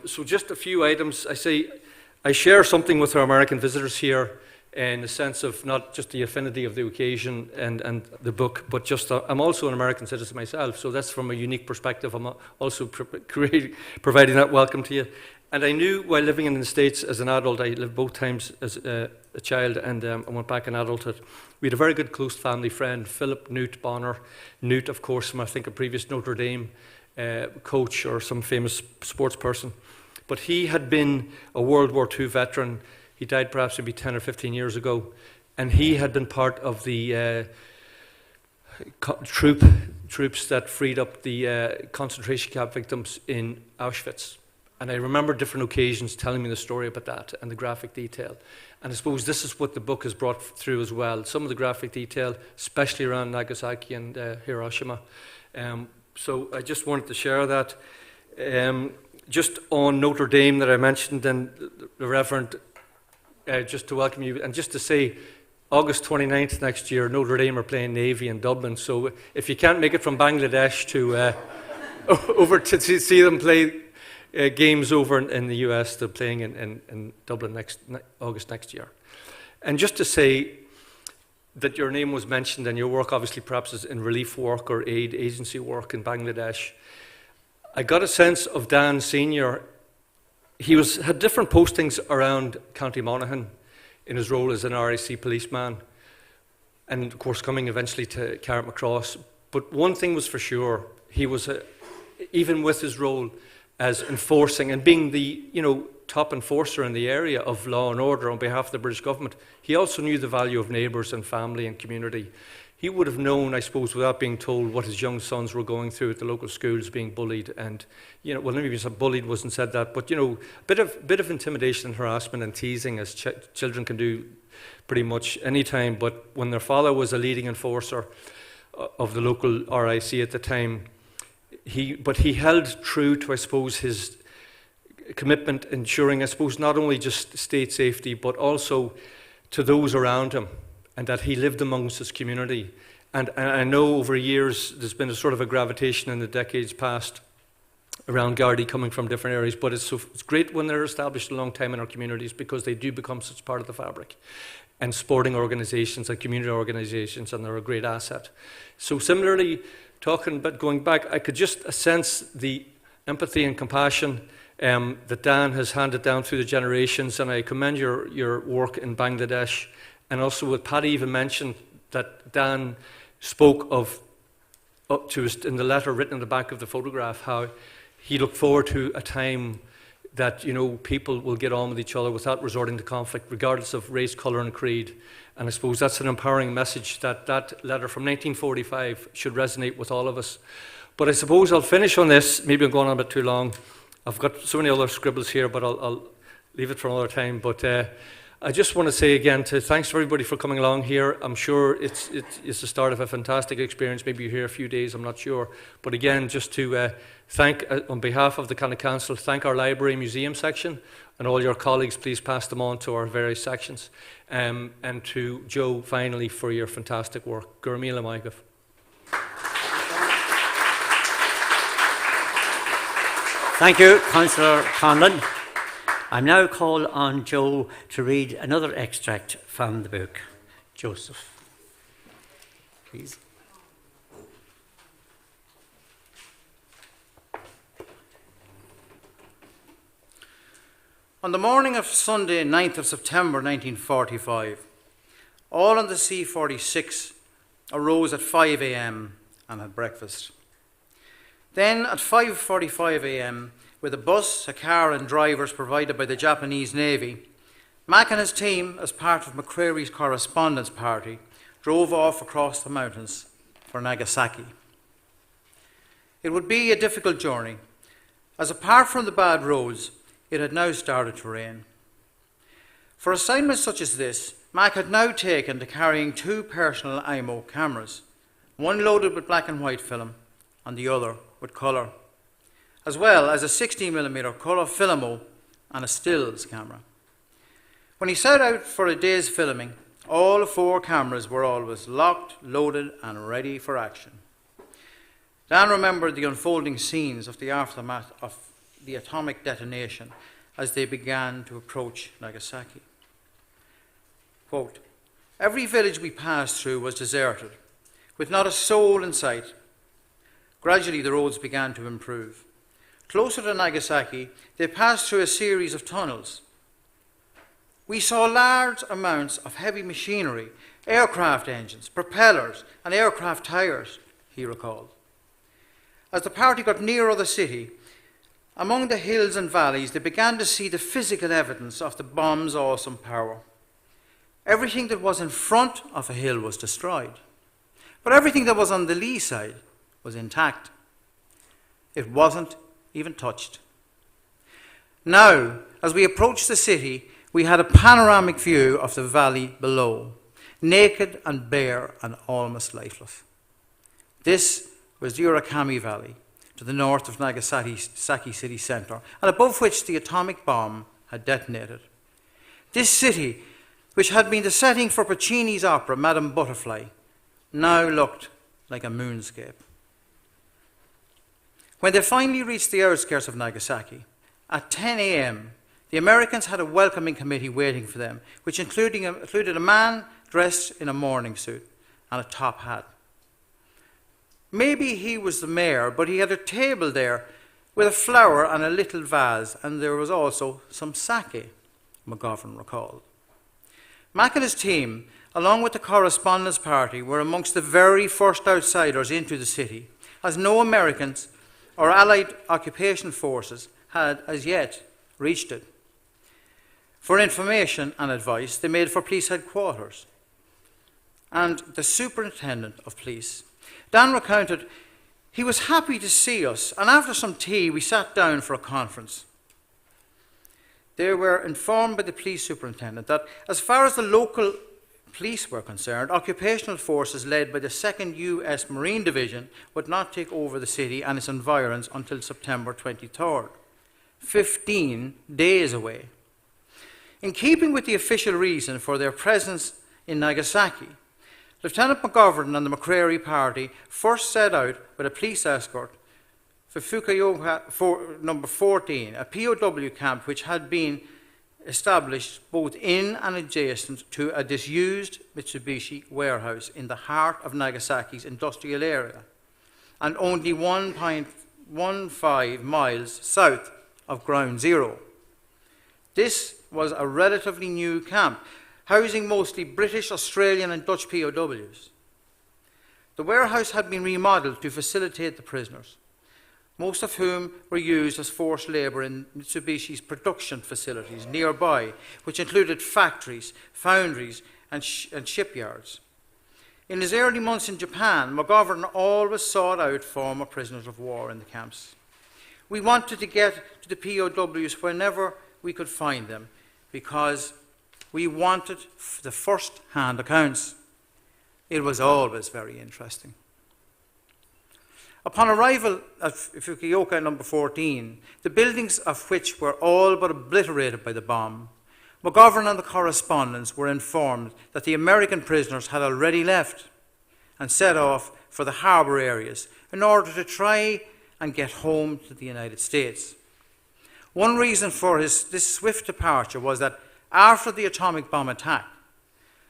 So just a few items. I share something with our American visitors here in the sense of not just the affinity of the occasion and the book, but just I'm also an American citizen myself, so that's from a unique perspective. I'm also providing that welcome to you. And I knew while living in the States as an adult, I lived both times as a child and I went back in adulthood. We had a very good close family friend, Philip Newt Bonner. Newt, of course, from I think a previous Notre Dame coach or some famous sports person. But he had been a World War II veteran. He died perhaps maybe 10 or 15 years ago. And he had been part of the troops that freed up the concentration camp victims in Auschwitz. And I remember different occasions telling me the story about that and the graphic detail. And I suppose this is what the book has brought through as well. Some of the graphic detail, especially around Nagasaki and Hiroshima. So I just wanted to share that. Just on Notre Dame that I mentioned, and the Reverend, just to welcome you, and just to say, August 29th next year, Notre Dame are playing Navy in Dublin. So if you can't make it from Bangladesh to over to see them play games over in the US, they're playing in Dublin August next year. And just to say that your name was mentioned, and your work obviously perhaps is in relief work or aid agency work in Bangladesh. I got a sense of Dan Sr. He had different postings around County Monaghan in his role as an RIC policeman, and of course coming eventually to Carrickmacross. But one thing was for sure, he was, even with his role as enforcing and being the top enforcer in the area of law and order on behalf of the British government, he also knew the value of neighbours and family and community. he would have known, I suppose, without being told, what his young sons were going through at the local schools, being bullied, and well, maybe bullied wasn't said that, but a bit of intimidation and harassment and teasing, as children can do pretty much any time. But when their father was a leading enforcer of the local RIC at the time, he held true to, I suppose, his commitment, ensuring, I suppose, not only just state safety, but also to those around him, and that he lived amongst his community. And I know over years there's been a sort of a gravitation in the decades past around Gardaí coming from different areas, but it's great when they're established a long time in our communities, because they do become such part of the fabric. And sporting organisations and community organisations, and they're a great asset. So similarly, talking about going back, I could just sense the empathy and compassion that Dan has handed down through the generations, and I commend your work in Bangladesh. And also what Paddy even mentioned, that Dan spoke of up to us in the letter written in the back of the photograph, how he looked forward to a time that people will get on with each other without resorting to conflict, regardless of race, colour and creed. And I suppose that's an empowering message that letter from 1945 should resonate with all of us. But I suppose I'll finish on this. Maybe I'm going on a bit too long. I've got so many other scribbles here, but I'll leave it for another time. But I just want to say again, thanks to everybody for coming along here. I'm sure it's the start of a fantastic experience. Maybe you're here a few days, I'm not sure. But again, just to thank, on behalf of the County Council, thank our library museum section, and all your colleagues, please pass them on to our various sections. And to Joe, finally, for your fantastic work. Gurmila Maigov. Thank you, Councillor Conlon. I'm now called on Joe to read another extract from the book. Joseph, please. On the morning of Sunday, 9th of September 1945, all on the C-46 arose at 5 a.m. and had breakfast. Then at 5:45 a.m., with a bus, a car and drivers provided by the Japanese Navy, Mac and his team, as part of McCreary's correspondence party, drove off across the mountains for Nagasaki. It would be a difficult journey, as apart from the bad roads, it had now started to rain. For assignments such as this, Mac had now taken to carrying 2 personal IMO cameras, one loaded with black and white film and the other with colour, as well as a 16mm colour filmo and a stills camera. When he set out for a day's filming, all 4 cameras were always locked, loaded and ready for action. Dan remembered the unfolding scenes of the aftermath of the atomic detonation as they began to approach Nagasaki. Quote, "Every village we passed through was deserted, with not a soul in sight. Gradually the roads began to improve. Closer to Nagasaki, they passed through a series of tunnels. We saw large amounts of heavy machinery, aircraft engines, propellers, and aircraft tires," he recalled. As the party got nearer the city, among the hills and valleys, they began to see the physical evidence of the bomb's awesome power. Everything that was in front of a hill was destroyed, but everything that was on the lee side was intact. It wasn't even touched. Now, as we approached the city, we had a panoramic view of the valley below, naked and bare and almost lifeless. This was the Urakami Valley, to the north of Nagasaki city centre, and above which the atomic bomb had detonated. This city, which had been the setting for Puccini's opera Madame Butterfly, now looked like a moonscape. When they finally reached the outskirts of Nagasaki, at 10 a.m., the Americans had a welcoming committee waiting for them, which included a man dressed in a morning suit and a top hat. Maybe he was the mayor, but he had a table there with a flower and a little vase, and there was also some sake, McGovern recalled. Mac and his team, along with the correspondence party, were amongst the very first outsiders into the city, as no Americans or Allied occupation forces had as yet reached it. For information and advice, they made for police headquarters. and the superintendent of police. Dan recounted, he was happy to see us, and after some tea we sat down for a conference. They were informed by the police superintendent that as far as the local police were concerned, occupational forces led by the 2nd US Marine Division would not take over the city and its environs until September 23rd, 15 days away. In keeping with the official reason for their presence in Nagasaki, Lieutenant McGovern and the McCreary party first set out with a police escort for Fukuoka number 14, a POW camp which had been established both in and adjacent to a disused Mitsubishi warehouse in the heart of Nagasaki's industrial area and only 1.15 miles south of Ground Zero. This was a relatively new camp, housing mostly British, Australian and Dutch POWs. The warehouse had been remodeled to facilitate the prisoners, most of whom were used as forced labour in Mitsubishi's production facilities nearby, which included factories, foundries and shipyards. In his early months in Japan, McGovern always sought out former prisoners of war in the camps. We wanted to get to the POWs whenever we could find them because we wanted the first-hand accounts. It was always very interesting. Upon arrival at Fukuoka number 14, the buildings of which were all but obliterated by the bomb, McGovern and the correspondents were informed that the American prisoners had already left and set off for the harbour areas in order to try and get home to the United States. One reason for this swift departure was that after the atomic bomb attack,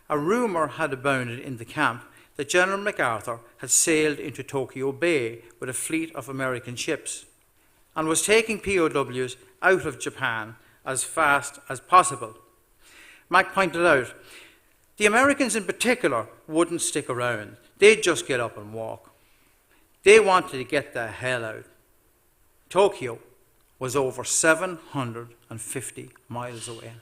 a rumour had abounded in the camp that General MacArthur had sailed into Tokyo Bay with a fleet of American ships and was taking POWs out of Japan as fast as possible. Mac pointed out, the Americans in particular wouldn't stick around. They'd just get up and walk. They wanted to get the hell out. Tokyo was over 750 miles away.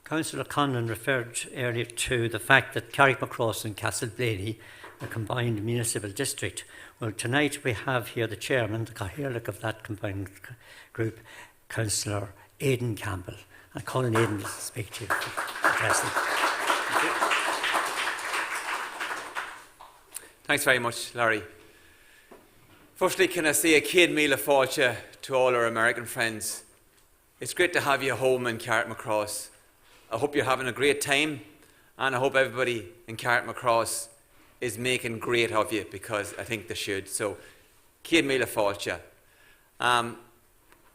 Councillor Conlon referred earlier to the fact that Carrickmacross and Castleblaney are a combined municipal district. Well, tonight we have here the chairman, the Cathaoirleach of that combined group, Councillor Aidan Campbell. I call on Aidan to speak to you. Thanks very much, Larry. Firstly, can I say a céad míle fáilte to all our American friends. It's great to have you home in Carrickmacross. I hope you're having a great time, and I hope everybody in Carrickmacross is making great of you, because I think they should. So, céad míle fáilte.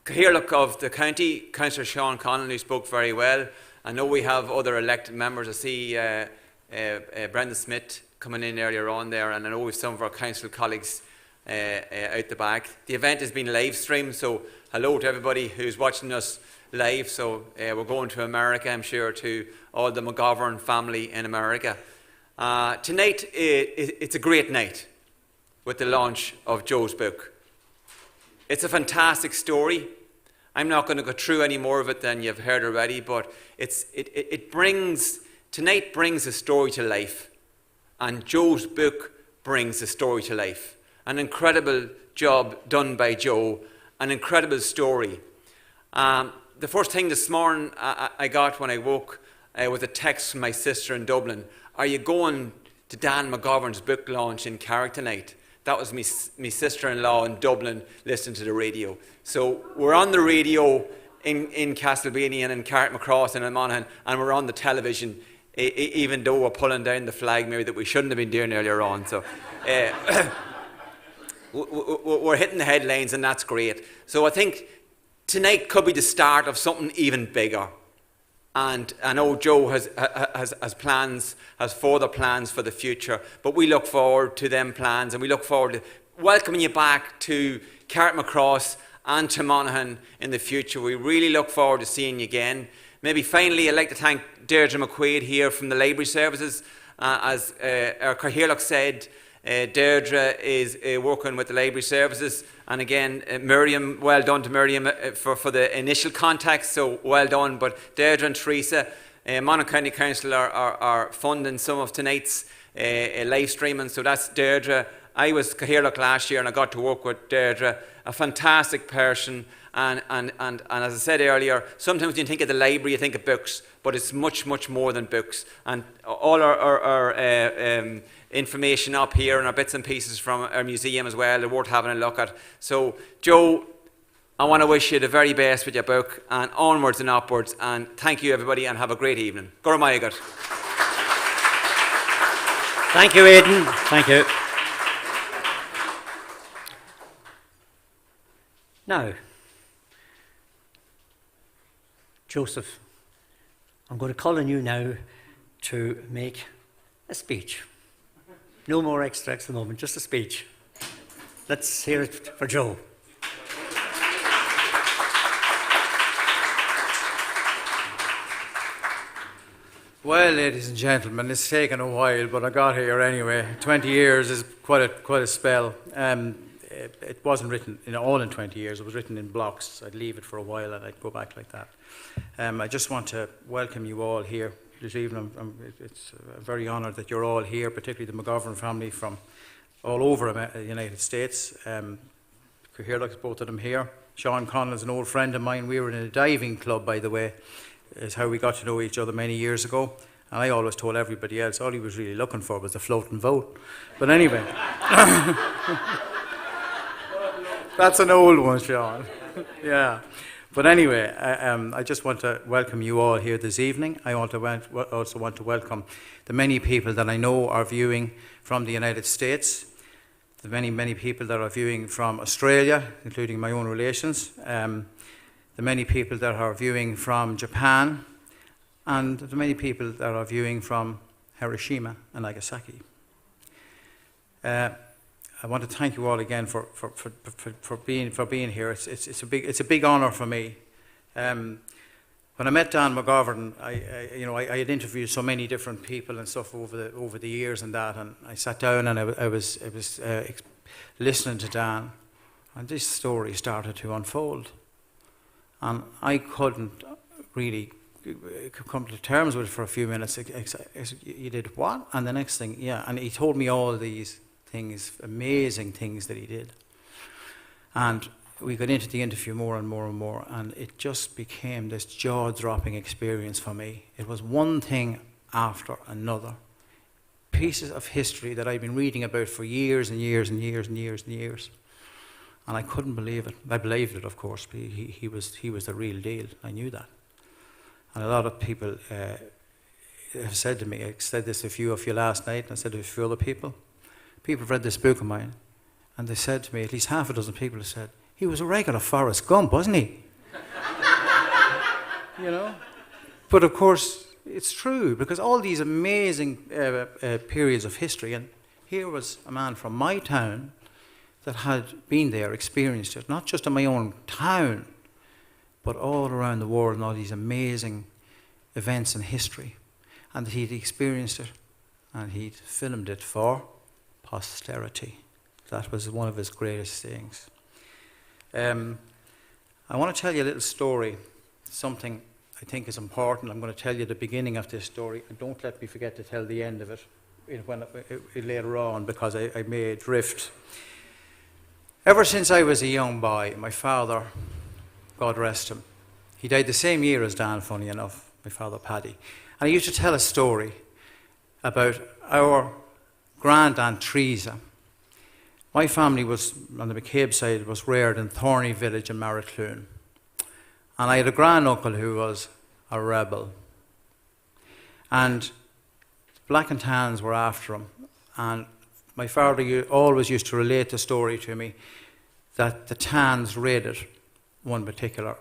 Cathaoirleach of the county, Councillor Sean Connolly spoke very well. I know we have other elected members. I see Brendan Smith coming in earlier on there, and I know we have some of our council colleagues out the back. The event has been live streamed, so hello to everybody who's watching us live. So we're going to America, I'm sure, to all the McGovern family in America. Tonight, it's a great night with the launch of Joe's book. It's a fantastic story. I'm not going to go through any more of it than you've heard already, but tonight brings a story to life, and Joe's book brings a story to life. An incredible job done by Joe, an incredible story. The first thing this morning I got when I woke was a text from my sister in Dublin. Are you going to Dan McGovern's book launch in Carrick tonight? That was me sister-in-law in Dublin listening to the radio. So we're on the radio in Castleblaney and in Carrickmacross and in Monaghan, and we're on the television, even though we're pulling down the flag maybe that we shouldn't have been doing earlier on. So we're hitting the headlines, and that's great. So I think tonight could be the start of something even bigger. And I know Joe has plans, has further plans for the future, but we look forward to them plans, and we look forward to welcoming you back to Carrickmacross and to Monaghan in the future. We really look forward to seeing you again. Maybe finally, I'd like to thank Deirdre McQuaid here from the Library Services. As our Cathaoirleach said, Deirdre is working with the Library Services, and again, Miriam, well done to Miriam for the initial contact, so well done. But Deirdre and Teresa, Monaghan County Council are funding some of tonight's live streaming, so that's Deirdre. I was Cathaoirleach last year and I got to work with Deirdre, a fantastic person, and as I said earlier, sometimes when you think of the library you think of books, but it's much, much more than books. And all our information up here and our bits and pieces from our museum as well are worth having a look at. So Joe, I want to wish you the very best with your book, and onwards and upwards, and thank you everybody and have a great evening. Gora Maigat. Thank you, Aidan. Thank you. Now, Joseph, I'm going to call on you now to make a speech. No more extracts at the moment, just a speech. Let's hear it for Joe. Well, ladies and gentlemen, it's taken a while, but I got here anyway. 20 years is quite a spell. It wasn't written all in 20 years. It was written in blocks. I'd leave it for a while and I'd go back like that. I just want to welcome you all here this evening. It's very honoured that you're all here, particularly the McGovern family from all over the United States. Cathaoirleachs, both of them here. Sean Connell's an old friend of mine. We were in a diving club, by the way, is how we got to know each other many years ago. And I always told everybody else all he was really looking for was the floating vote. But anyway. That's an old one, Sean. Yeah. But anyway, I just want to welcome you all here this evening. I also want to welcome the many people that I know are viewing from the United States, the many, many people that are viewing from Australia, including my own relations, the many people that are viewing from Japan, and the many people that are viewing from Hiroshima and Nagasaki. I want to thank you all again for being here. It's a big honour for me. When I met Dan McGovern, I had interviewed so many different people and stuff over the years and that, and I sat down and I was listening to Dan, and this story started to unfold, and I couldn't really come to terms with it for a few minutes. You did what? And the next thing, yeah, and he told me all these things, amazing things that he did. And we got into the interview more and more and more, and it just became this jaw-dropping experience for me. It was one thing after another. Pieces of history that I'd been reading about for years and years and years and years and years. And I couldn't believe it. I believed it, of course, but he was the real deal. I knew that. And a lot of people have said to me, I said this to a few of you last night, and I said to a few other people, people have read this book of mine, and they said to me, at least half a dozen people have said, he was a regular Forrest Gump, wasn't he? But of course, it's true, because all these amazing periods of history, and here was a man from my town that had been there, experienced it, not just in my own town, but all around the world, and all these amazing events in history, and that he'd experienced it, and he'd filmed it for posterity. That was one of his greatest things. I want to tell you a little story, something I think is important. I'm going to tell you the beginning of this story, and don't let me forget to tell the end of it later on, because I may drift. Ever since I was a young boy, my father, God rest him, he died the same year as Dan, funny enough, my father Paddy. And he used to tell a story about our grand-aunt Teresa. My family was, on the McCabe side, was reared in Thorney Village in Marracloon. And I had a grand-uncle who was a rebel. And Black and Tans were after him. And my father always used to relate the story to me that the Tans raided one particular,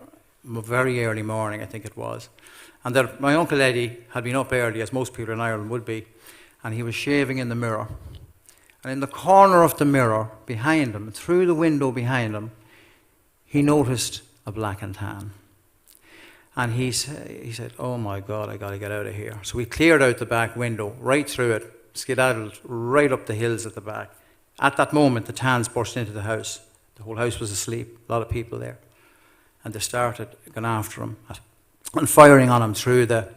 very early morning, I think it was. And that my Uncle Eddie had been up early, as most people in Ireland would be, and he was shaving in the mirror. And in the corner of the mirror, behind him, through the window behind him, he noticed a Black and Tan. And he said, oh my God, I got to get out of here. So we cleared out the back window, right through it, skedaddled right up the hills at the back. At that moment, the Tans burst into the house. The whole house was asleep, a lot of people there. And they started going after him and firing on him through the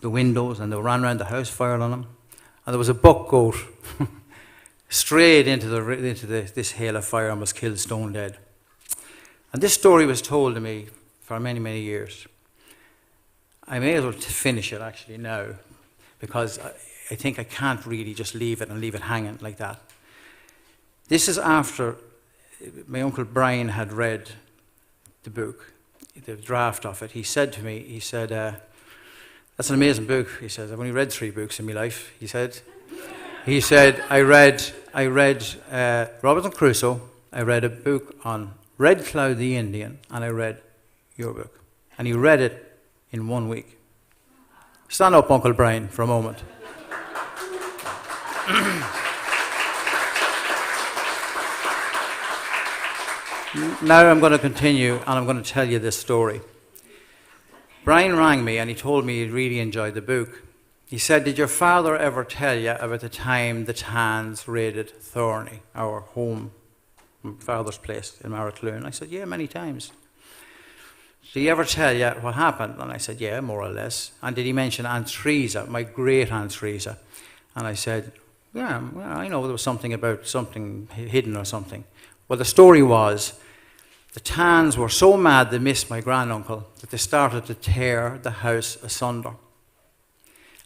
windows, and they ran around the house, fired on him. And there was a buck goat strayed into this hail of fire and was killed stone dead. And this story was told to me for many, many years. I may as well finish it actually now, because I think I can't really just leave it hanging like that. This is after my Uncle Brian had read the book, the draft of it. He said to me, that's an amazing book. He says, I've only read 3 books in my life, he said. He said, I read Robinson Crusoe, I read a book on Red Cloud the Indian, and I read your book. And he read it in 1 week. Stand up, Uncle Brian, for a moment. Now I'm going to continue, and I'm going to tell you this story. Brian rang me, and he told me he really enjoyed the book. He said, did your father ever tell you about the time the Tans raided Thorney, our home, my father's place in Maracloon? I said, yeah, many times. Did he ever tell you what happened? And I said, yeah, more or less. And did he mention Aunt Teresa, my great Aunt Teresa? And I said, yeah, well, I know there was something about something hidden or something. Well, the story was, the Tans were so mad they missed my granduncle that they started to tear the house asunder,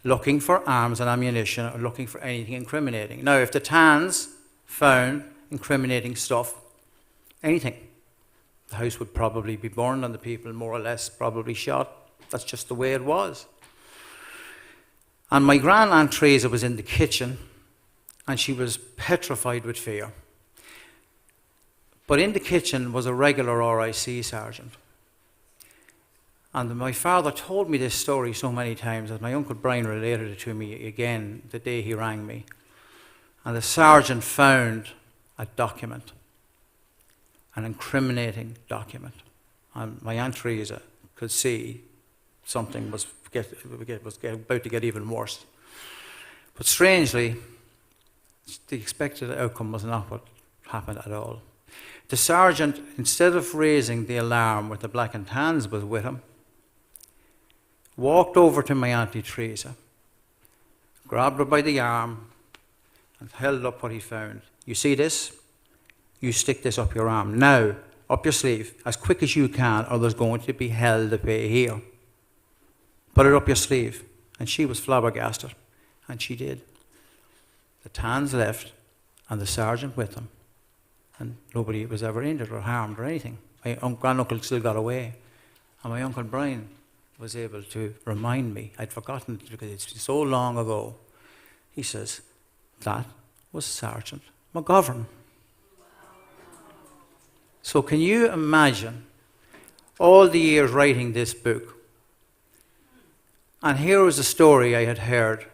looking for arms and ammunition or looking for anything incriminating. Now, if the Tans found incriminating stuff, anything, the house would probably be burned and the people more or less probably shot. That's just the way it was. And my grand Aunt Teresa was in the kitchen, and she was petrified with fear. But in the kitchen was a regular RIC sergeant. And my father told me this story so many times that my Uncle Brian related it to me again the day he rang me. And the sergeant found a document, an incriminating document. And my Aunt Teresa could see something was about to get even worse. But strangely, the expected outcome was not what happened at all. The sergeant, instead of raising the alarm with the black and tans was with him, walked over to my Auntie Teresa, grabbed her by the arm, and held up what he found. You see this? You stick this up your arm. Now, up your sleeve, as quick as you can, or there's going to be hell to pay here. Put it up your sleeve. And she was flabbergasted, and she did. The tans left, and the sergeant with them. And nobody was ever injured or harmed or anything. My granduncle still got away. And my Uncle Brian was able to remind me. I'd forgotten it because it's been so long ago. He says, that was Sergeant McGovern. So can you imagine all the years writing this book? And here was a story I had heard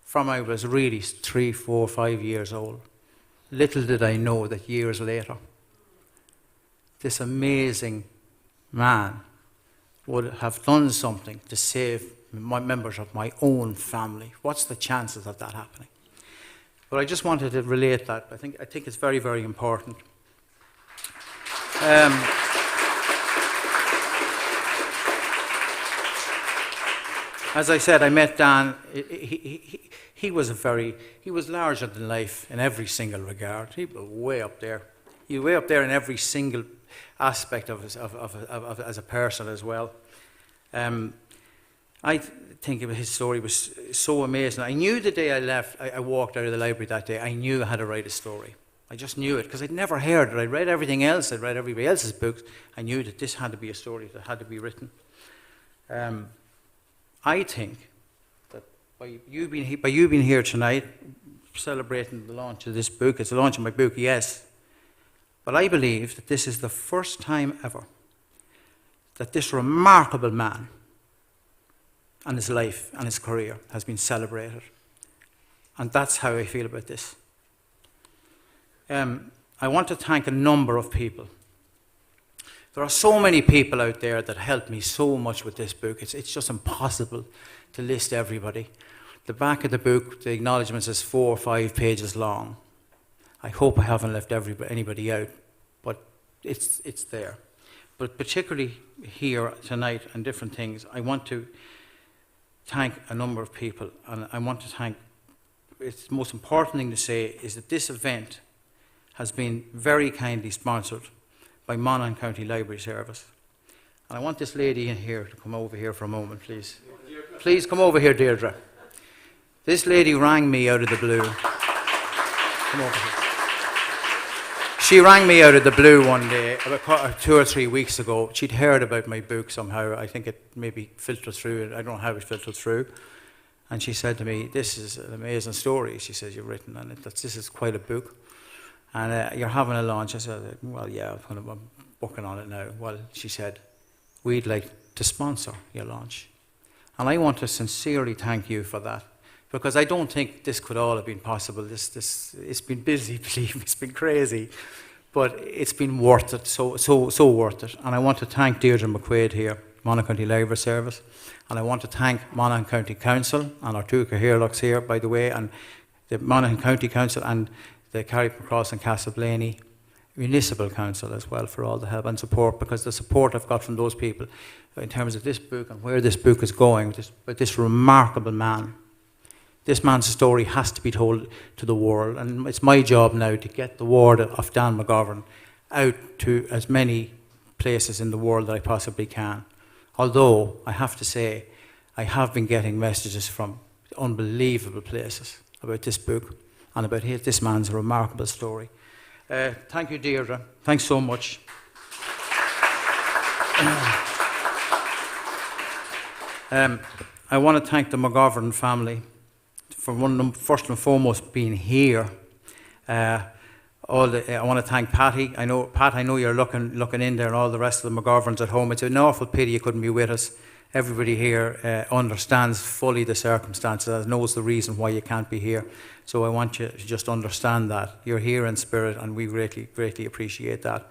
from I was really 3, 4, 5 years old. Little did I know that years later, this amazing man would have done something to save members of my own family. What's the chances of that happening? But I just wanted to relate that. I think it's very, very important. As I said, I met Dan. He was larger than life in every single regard. He was way up there. He was way up there in every single aspect of as a person as well. I think his story was so amazing. I knew the day I left, I walked out of the library that day, I knew I had to write a story. I just knew it because I'd never heard it. I'd read everything else. I'd read everybody else's books. I knew that this had to be a story that had to be written. I think that by you being here tonight, celebrating the launch of this book, it's the launch of my book, yes, but I believe that this is the first time ever that this remarkable man and his life and his career has been celebrated. And that's how I feel about this. I want to thank a number of people There are so many people out there that helped me so much with this book. It's just impossible to list everybody. The back of the book, the acknowledgements, is 4 or 5 pages long. I hope I haven't left anybody out, but it's there. But particularly here tonight and different things, I want to thank a number of people, and I want to thank, it's the most important thing to say is that this event has been very kindly sponsored by Monaghan County Library Service. And I want this lady in here to come over here for a moment, please. Please come over here, Deirdre. This lady rang me out of the blue. Come over here. She rang me out of the blue one day, about 2 or 3 weeks ago. She'd heard about my book somehow. I think it maybe filtered through. I don't know how it filtered through. And she said to me, "This is an amazing story," she says, "you've written, and this is quite a book. And you're having a launch." I said, "Well, yeah, I'm working on it now." Well, she said, "We'd like to sponsor your launch." And I want to sincerely thank you for that, because I don't think this could all have been possible. It's been busy, believe me, it's been crazy, but it's been worth it, so worth it. And I want to thank Deirdre McQuaid here, Monaghan County Library Service, and I want to thank Monaghan County Council, and our two Caherlocks here, by the way, and the Monaghan County Council and the Carrickmacross and Castleblaney Municipal Council as well for all the help and support, because the support I've got from those people in terms of this book and where this book is going with this remarkable man. This man's story has to be told to the world, and it's my job now to get the word of Dan McGovern out to as many places in the world that I possibly can. Although, I have to say, I have been getting messages from unbelievable places about this book and about this man's remarkable story. Thank you, Deirdre. Thanks so much. I want to thank the McGovern family for first and foremost being here. I want to thank Patty. Pat, I know you're looking in there, and all the rest of the McGoverns at home. It's an awful pity you couldn't be with us. Everybody here understands fully the circumstances and knows the reason why you can't be here. So I want you to just understand that. You're here in spirit, and we greatly, greatly appreciate that.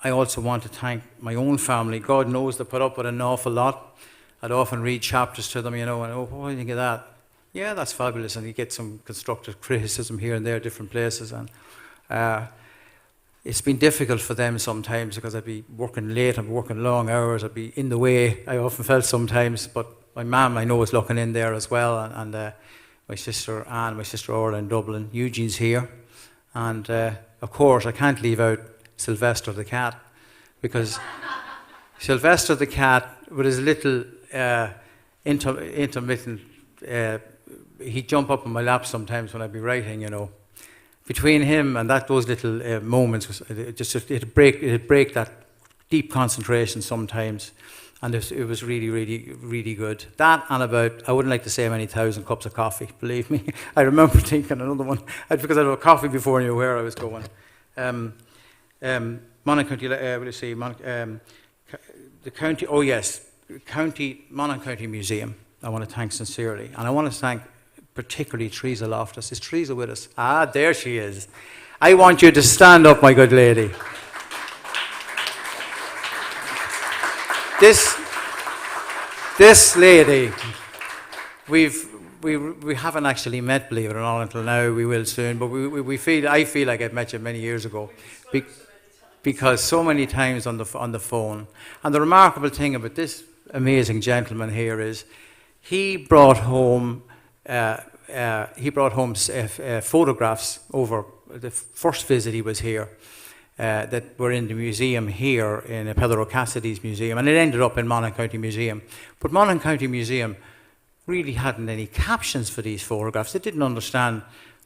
I also want to thank my own family. God knows they put up with an awful lot. I'd often read chapters to them, and "Oh, what do you think of that?" "Yeah, that's fabulous," and you get some constructive criticism here and there, different places. And it's been difficult for them sometimes, because I'd be working late, I'd be working long hours, I'd be in the way, I often felt sometimes. But my mum, I know, is looking in there as well, and my sister Anne, my sister Orla in Dublin, Eugene's here. And of course, I can't leave out Sylvester the cat, because Sylvester the cat, with his little intermittent, he'd jump up on my lap sometimes when I'd be writing, Between him and those little moments, it'd break that deep concentration sometimes, and it was really, really, really good. That, and about, I wouldn't like to say how many thousand cups of coffee, believe me. I remember thinking another one, because I'd have a coffee before I knew where I was going. Monaghan County, the county, oh yes, Monaghan County Museum, I want to thank sincerely. And I want to thank particularly Teresa Loftus. Is Teresa with us? Ah, there she is. I want you to stand up, my good lady. This lady, we haven't actually met, believe it or not, until now. We will soon, but I feel like I've met you many years ago, because so many times on the phone. And the remarkable thing about this amazing gentleman here is he brought home photographs over the first visit he was here that were in the museum here in Pedro Cassidy's museum, and it ended up in Monaghan County Museum. But Monaghan County Museum really hadn't any captions for these photographs. They didn't understand,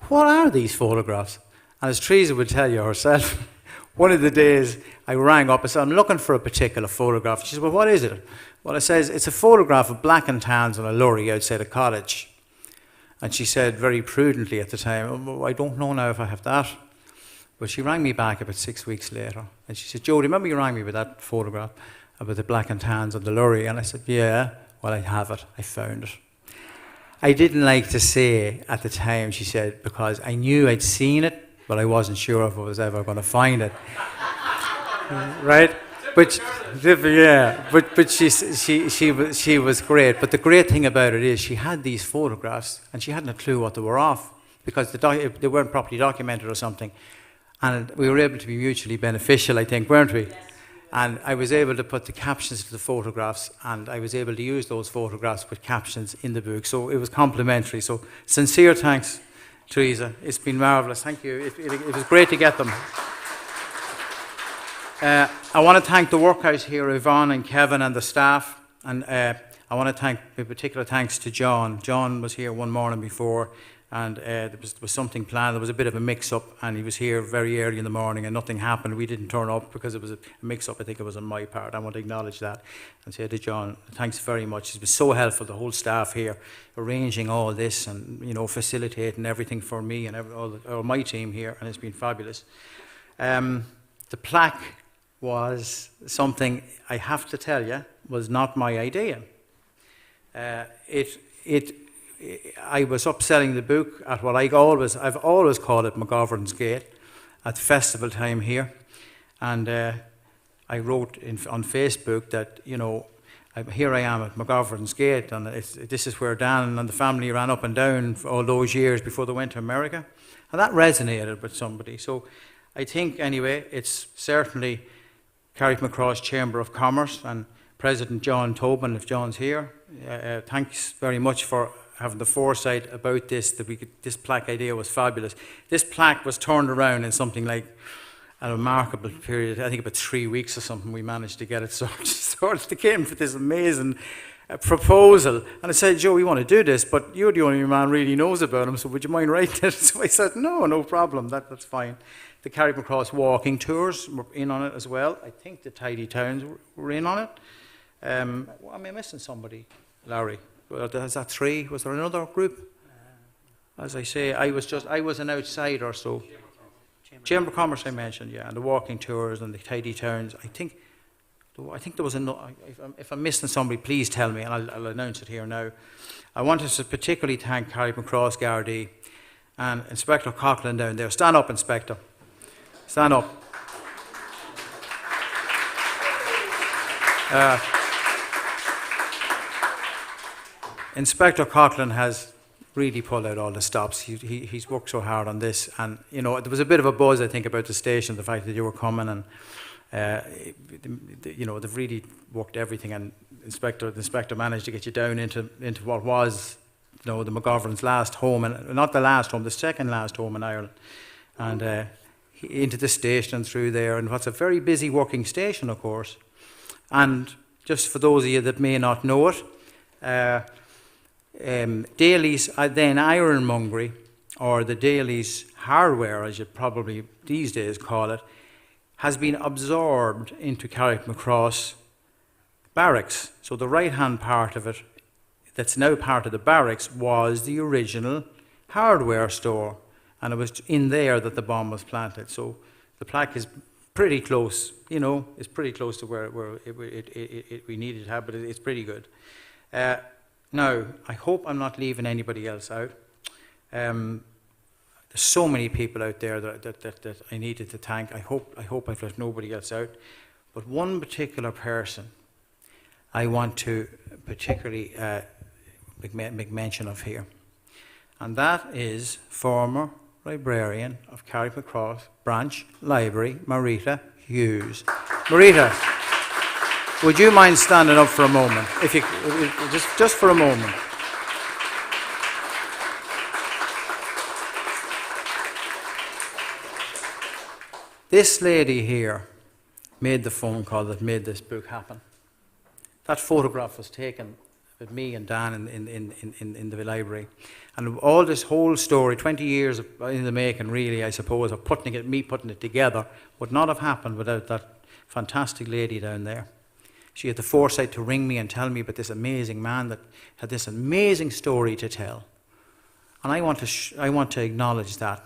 what are these photographs? And as Teresa would tell you herself, one of the days I rang up and said, "I'm looking for a particular photograph." She said, "Well, what is it?" Well, I says, "It's a photograph of black and tans on a lorry outside a cottage." And she said very prudently at the time, "Oh, I don't know now if I have that." But she rang me back about 6 weeks later, and she said, "Joe, remember you rang me with that photograph about the black and tans on the lorry?" And I said, "Yeah, well, I have it. I found it." I didn't like to say at the time, she said, because I knew I'd seen it, but I wasn't sure if I was ever going to find it. right? But yeah, but she was great. But the great thing about it is she had these photographs and she hadn't a clue what they were of because they weren't properly documented or something. And we were able to be mutually beneficial, I think, weren't we? And I was able to put the captions to the photographs, and I was able to use those photographs with captions in the book. So it was complimentary. So sincere thanks, Teresa. It's been marvellous. Thank you. It was great to get them. I want to thank the workhouse here, Yvonne and Kevin and the staff. And I want to thank, in particular, thanks to John. John was here one morning before, and there was something planned. There was a bit of a mix-up, and he was here very early in the morning, and nothing happened. We didn't turn up because it was a mix-up. I think it was on my part. I want to acknowledge that and say to John, thanks very much. He's been so helpful, the whole staff here, arranging all this and, you know, facilitating everything for me and all my team here, and it's been fabulous. The plaque was something, I have to tell you, was not my idea. I was up selling the book at what I've always called it McGovern's Gate at festival time here, and I wrote on Facebook that, you know, here I am at McGovern's Gate, and this is where Dan and the family ran up and down for all those years before they went to America, and that resonated with somebody. So I think anyway, it's certainly Carrickmacross Chamber of Commerce and President John Tobin, if John's here. Thanks very much for having the foresight about this, this plaque idea was fabulous. This plaque was turned around in something like a remarkable period, I think about 3 weeks or something, we managed to get it sorted. They came with this amazing proposal, and I said, Joe, we want to do this, but you're the only man really knows about him, so would you mind writing it? So I said, no problem, that's fine. The Carrickmacross walking tours were in on it as well. I think the Tidy Towns were in on it. Am I missing somebody, Larry? Is that 3? Was there another group? As I say, I was an outsider, so Chamber of Commerce I mentioned, yeah, and the walking tours and the Tidy Towns. I think there was another. If I'm missing somebody, please tell me, and I'll announce it here now. I want to particularly thank Carrickmacross Gardaí and Inspector Coughlin down there. Stand up, Inspector. Stand up. Inspector Coughlin has really pulled out all the stops. He's worked so hard on this, and you know there was a bit of a buzz, I think, about the station, the fact that you were coming, and you know they've really worked everything. And the inspector managed to get you down into what was, you know, the McGovern's last home, and not the last home, the second last home in Ireland, and into the station and through there, and what's a very busy working station, of course. And just for those of you that may not know it. Daly's then ironmongery, or the Daly's hardware, as you'd probably these days call it, has been absorbed into Carrickmacross barracks. So the right-hand part of it, that's now part of the barracks, was the original hardware store, and it was in there that the bomb was planted. So the plaque is pretty close, you know, it's pretty close to where we needed to have, but it's pretty good. Now, I hope I'm not leaving anybody else out. There's so many people out there that I needed to thank. I hope I've left nobody else out. But one particular person I want to particularly make mention of here. And that is former librarian of Carrickmacross Branch Library, Marita Hughes. Marita, would you mind standing up for a moment? If you just for a moment. This lady here made the phone call that made this book happen. That photograph was taken with me and Dan in the library. And all this whole story, 20 years in the making, really, I suppose, of putting it together, would not have happened without that fantastic lady down there. She had the foresight to ring me and tell me about this amazing man that had this amazing story to tell. And I want to acknowledge that.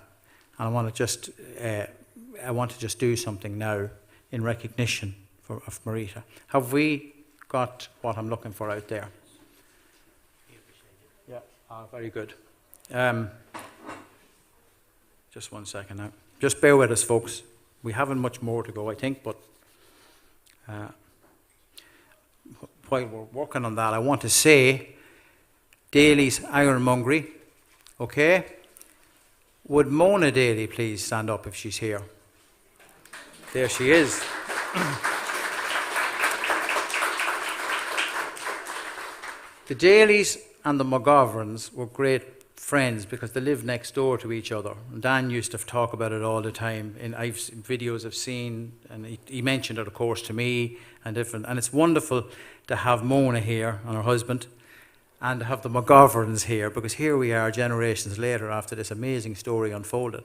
And I want to just do something now in recognition of Marita. Have we got what I'm looking for out there? Yeah, very good. Just 1 second now. Just bear with us, folks. We haven't much more to go, I think, but While we're working on that, I want to say Daly's Ironmongery, okay? Would Mona Daly please stand up if she's here? There she is. The Dalys and the McGoverns were great friends because they lived next door to each other. And Dan used to talk about it all the time. In videos I've seen, and he mentioned it, of course, to me and different. And it's wonderful to have Mona here and her husband, and to have the McGoverns here, because here we are generations later after this amazing story unfolded.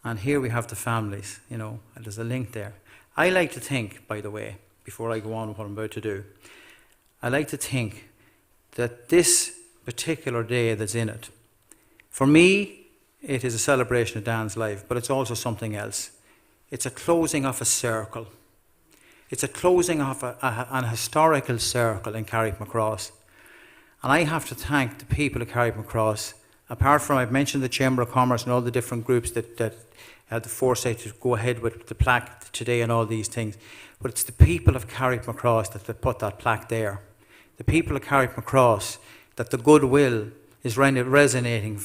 And here we have the families, you know, and there's a link there. I like to think, by the way, before I go on with what I'm about to do, I like to think that this particular day that's in it, for me, it is a celebration of Dan's life, but it's also something else. It's a closing of a circle. It's a closing of an historical circle in Carrickmacross. And I have to thank the people of Carrickmacross. Apart from, I've mentioned the Chamber of Commerce and all the different groups that had the foresight to go ahead with the plaque today and all these things, but it's the people of Carrickmacross that put that plaque there. The people of Carrickmacross, that the goodwill is resonating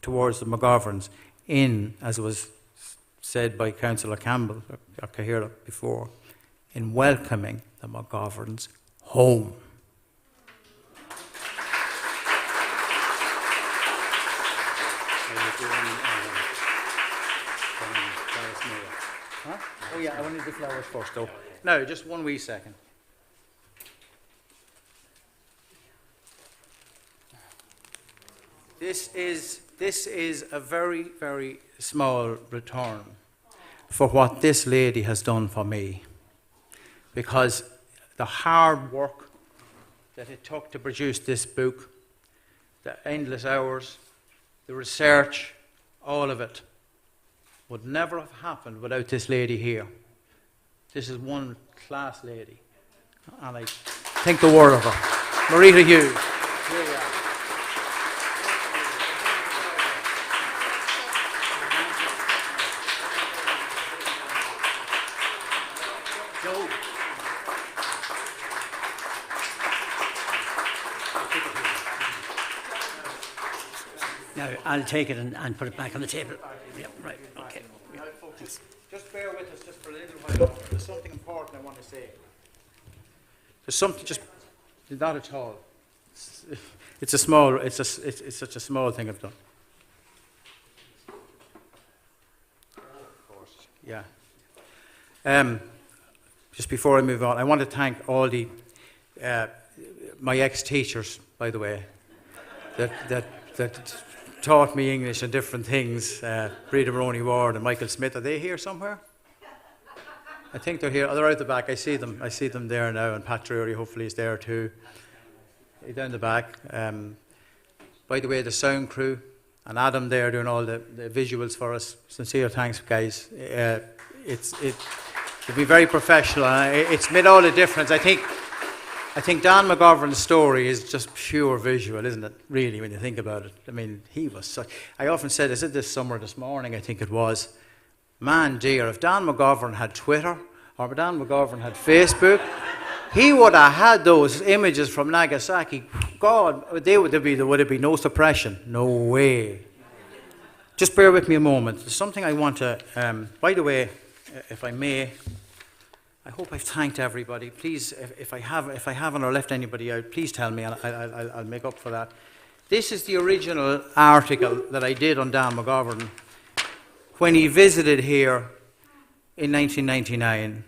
towards the McGoverns in, as was said by Councillor Campbell, or Cahira before, in welcoming the McGoverns home. Huh? Oh yeah, I wanted the flowers first though. No, just one wee second. This is a very, very small return for what this lady has done for me, because the hard work that it took to produce this book, the endless hours, the research, all of it would never have happened without this lady here. This is one class lady, and I think the world of her. Marita Hughes. Here you are. Now, I'll take it and put it back on the table. Yep, right, okay. Just bear with us just for a little while. There's something important I want to say. There's something just not at all. It's such a small thing I've done. Of course. Yeah. Just before I move on, I want to thank all the my ex-teachers, by the way, that taught me English and different things. Breda Maroney Ward and Michael Smith. Are they here somewhere? I think they're here. Oh, they're out the back. I see them there now. And Pat Drury hopefully is there too. Down the back. By the way, the sound crew and Adam there doing all the visuals for us. Sincere thanks, guys. They've been very professional. It's made all the difference. I think Dan McGovern's story is just pure visual, isn't it? Really, when you think about it. I mean, he was such. I often said, I said this morning, I think it was, man dear, if Dan McGovern had Twitter or Dan McGovern had Facebook, he would have had those images from Nagasaki. God, there would have been no suppression. No way. Just bear with me a moment. There's something I want to. By the way, if I may. I hope I've thanked everybody. Please, if I haven't or left anybody out, please tell me, and I'll make up for that. This is the original article that I did on Dan McGovern when he visited here in 1999,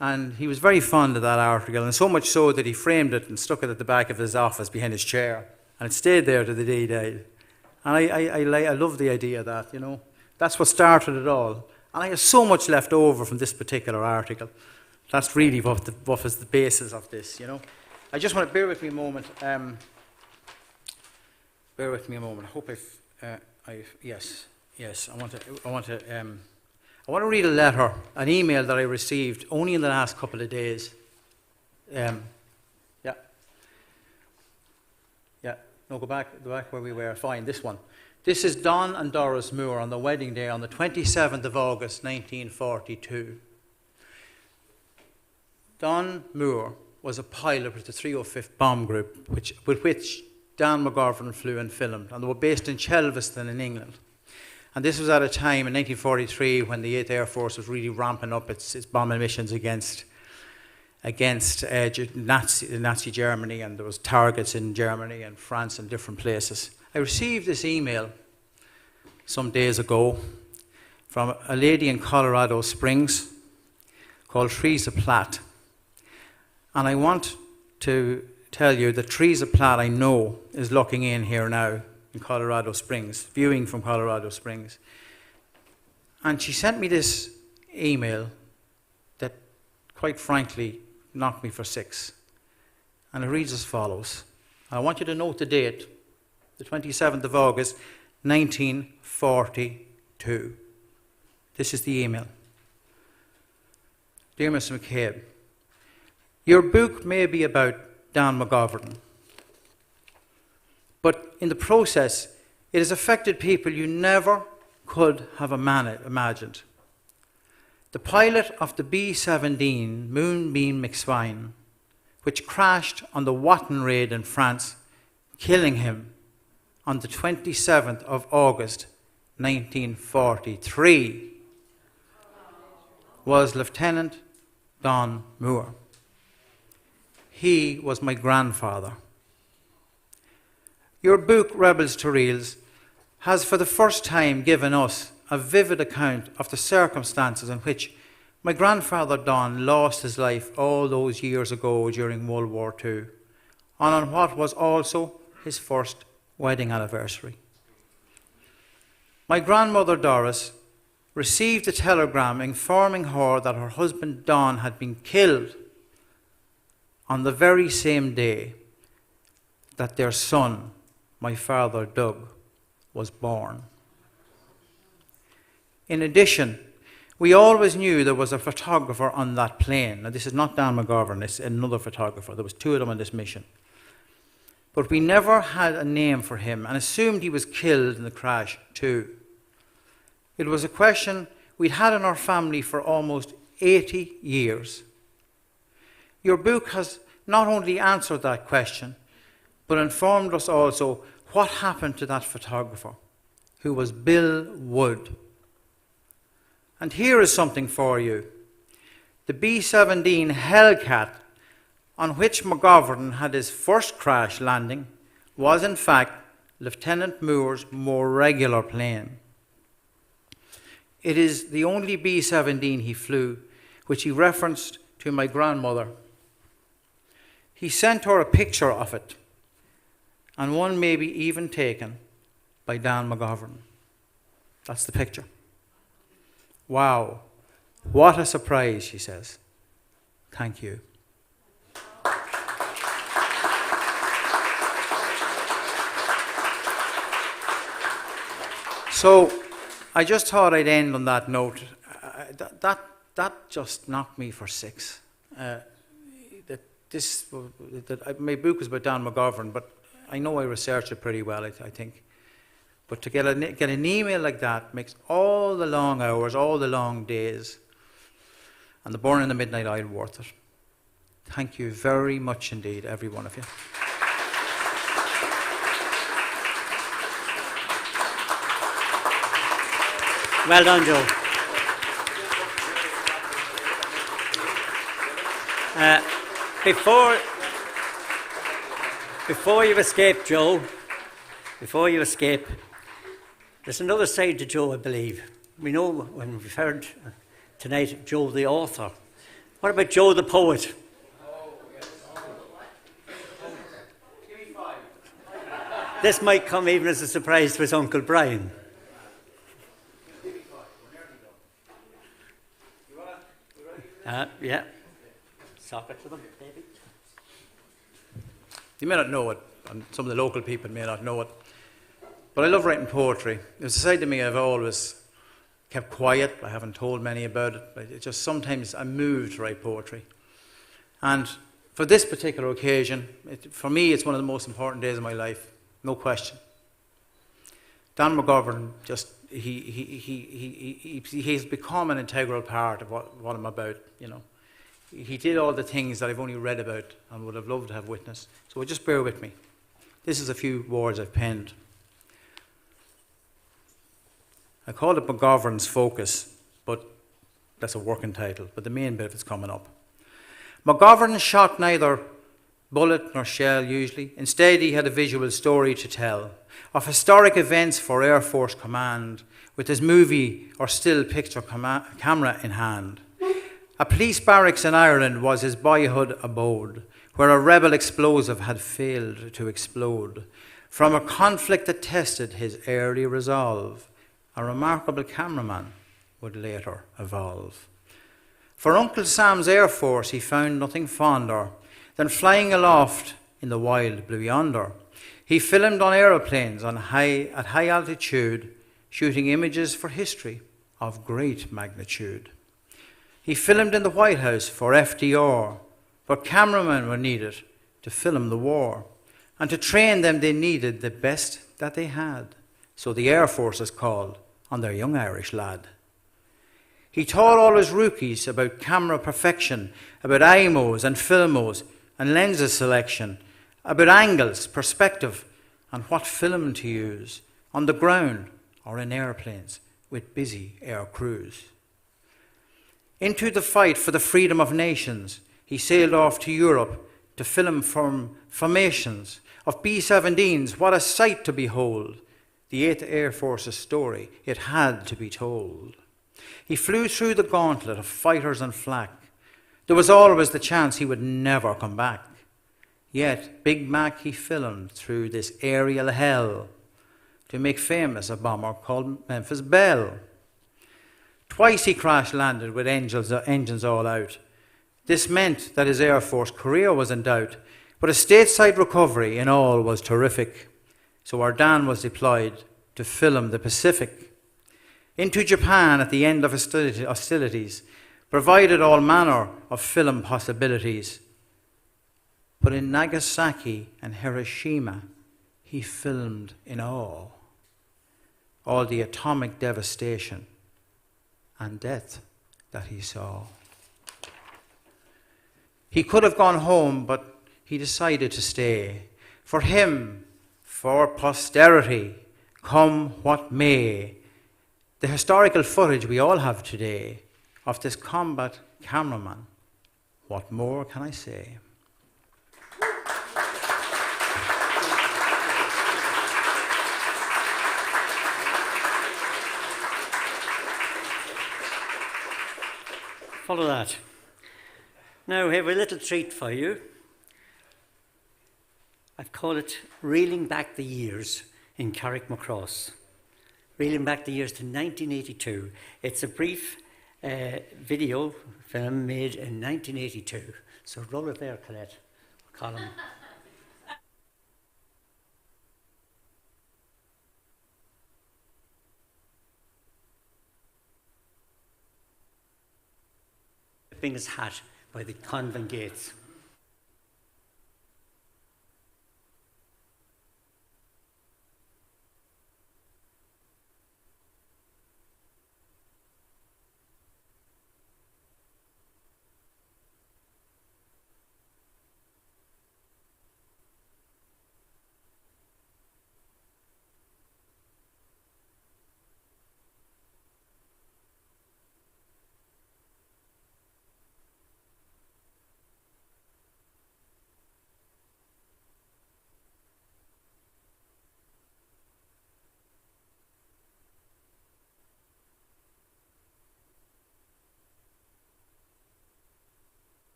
and he was very fond of that article, and so much so that he framed it and stuck it at the back of his office behind his chair, and it stayed there to the day he died. And I love the idea of that, you know. That's what started it all. And I have so much left over from this particular article. That's really what was the basis of this, you know. I just want to bear with me a moment. Bear with me a moment. I hope yes. I want to read a letter, an email that I received only in the last couple of days. No, go back where we were. Fine, this one. This is Don and Doris Moore on the wedding day on the 27th of August, 1942. Don Moore was a pilot with the 305th Bomb Group, with which Dan McGovern flew and filmed, and they were based in Chelveston in England. And this was at a time in 1943 when the 8th Air Force was really ramping up its bombing missions against Nazi Germany, and there was targets in Germany and France and different places. I received this email some days ago from a lady in Colorado Springs called Teresa Platt. And I want to tell you that Teresa Platt, I know, is looking in here now in Colorado Springs, viewing from Colorado Springs. And she sent me this email that, quite frankly, knocked me for six. And it reads as follows. I want you to note the date, the 27th of August, 1942. This is the email. Dear Mr. McCabe, your book may be about Dan McGovern, but in the process, it has affected people you never could have imagined. The pilot of the B-17 Moonbeam McSwine, which crashed on the Watton raid in France, killing him on the 27th of August, 1943, was Lieutenant Don Moore. He was my grandfather. Your book, Rebels to Reels, has for the first time given us a vivid account of the circumstances in which my grandfather Don lost his life all those years ago during World War II, and on what was also his first wedding anniversary. My grandmother Doris received a telegram informing her that her husband Don had been killed on the very same day that their son, my father Doug, was born. In addition, we always knew there was a photographer on that plane. Now, this is not Dan McGovern, it's another photographer. There was two of them on this mission. But we never had a name for him and assumed he was killed in the crash too. It was a question we'd had in our family for almost 80 years. Your book has not only answered that question, but informed us also what happened to that photographer, who was Bill Wood. And here is something for you. The B-17 Hellcat, on which McGovern had his first crash landing, was in fact Lieutenant Moore's more regular plane. It is the only B-17 he flew, which he referenced to my grandmother. He sent her a picture of it, and one maybe even taken by Dan McGovern. That's the picture. Wow, what a surprise, she says. Thank you. So, I just thought I'd end on that note. That just knocked me for six. My book is about Dan McGovern, but I know I researched it pretty well, I think. But to get an email like that makes all the long hours, all the long days, and the burn in the midnight oil worth it. Thank you very much indeed, every one of you. Well done, Joe. Before you escape, Joe, there's another side to Joe, I believe. We know when we've heard tonight Joe the author. What about Joe the poet? This might come even as a surprise to his Uncle Brian. Yeah. Sock it to them, baby. You may not know it, and some of the local people may not know it, but I love writing poetry. It's a side to me I've always kept quiet. I haven't told many about it, but it just sometimes I'm moved to write poetry. And for this particular occasion, for me, it's one of the most important days of my life, no question. Dan McGovern he's become an integral part of what I'm about, you know. he did all the things that I've only read about and would have loved to have witnessed. So just bear with me. This is a few words I've penned. I called it McGovern's Focus, but that's a working title, but the main bit of it's coming up. McGovern shot neither bullet nor shell usually. Instead, he had a visual story to tell of historic events for Air Force Command with his movie or still picture camera in hand. A police barracks in Ireland was his boyhood abode, where a rebel explosive had failed to explode. From a conflict that tested his early resolve, a remarkable cameraman would later evolve. For Uncle Sam's Air Force, he found nothing fonder than flying aloft in the wild blue yonder. He filmed on aeroplanes at high altitude, shooting images for history of great magnitude. He filmed in the White House for FDR, but cameramen were needed to film the war. And to train them, they needed the best that they had. So the Air Forces called on their young Irish lad. He taught all his rookies about camera perfection, about IMOs and filmos and lenses selection, about angles, perspective, and what film to use on the ground or in airplanes with busy air crews. Into the fight for the freedom of nations, he sailed off to Europe to film formations of B-17s. What a sight to behold! The 8th Air Force's story, it had to be told. He flew through the gauntlet of fighters and flak. There was always the chance he would never come back. Yet Big Mac he filmed through this aerial hell to make famous a bomber called Memphis Belle. Twice he crash-landed with engines all out. This meant that his Air Force career was in doubt, but a stateside recovery in all was terrific. So our Dan was deployed to film the Pacific. Into Japan at the end of hostilities, provided all manner of film possibilities. But in Nagasaki and Hiroshima, he filmed in awe all the atomic devastation and death that he saw. He could have gone home, but he decided to stay. For him, for posterity, come what may, the historical footage we all have today of this combat cameraman, what more can I say? Follow that. Now we have a little treat for you. I've called it Reeling Back the Years in Carrickmacross. Reeling back the years to 1982. It's a brief video film made in 1982. So roll it there, Colette. Colin. Flipping his hat by the convent gates.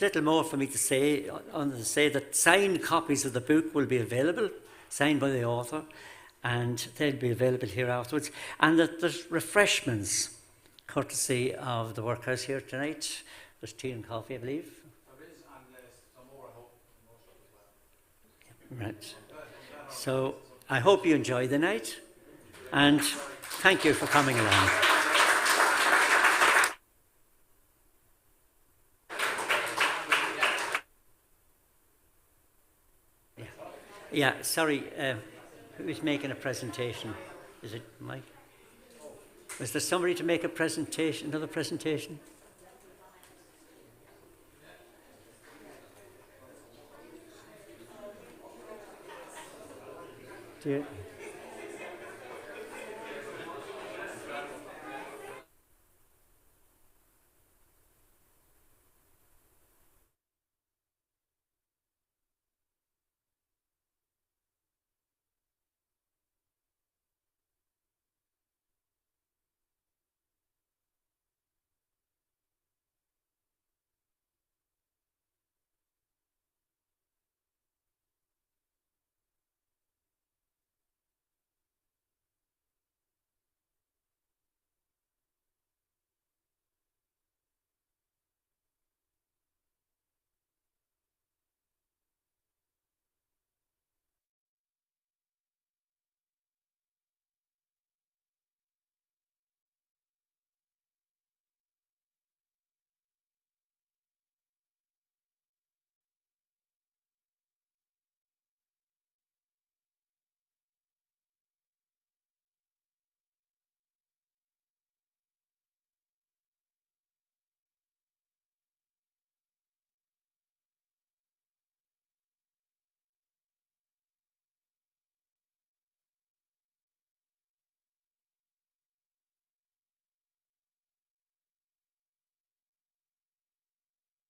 there's little more for me to say, other than to say that signed copies of the book will be available, signed by the author, and they'll be available here afterwards. And that there's refreshments, courtesy of the workhouse here tonight. There's tea and coffee, I believe. There is, and some more, I hope, as well. Right. So I hope you enjoy the night, and thank you for coming along. Yeah, sorry, who's making a presentation? Is it Mike? Was there somebody to make a presentation, another presentation? Do you?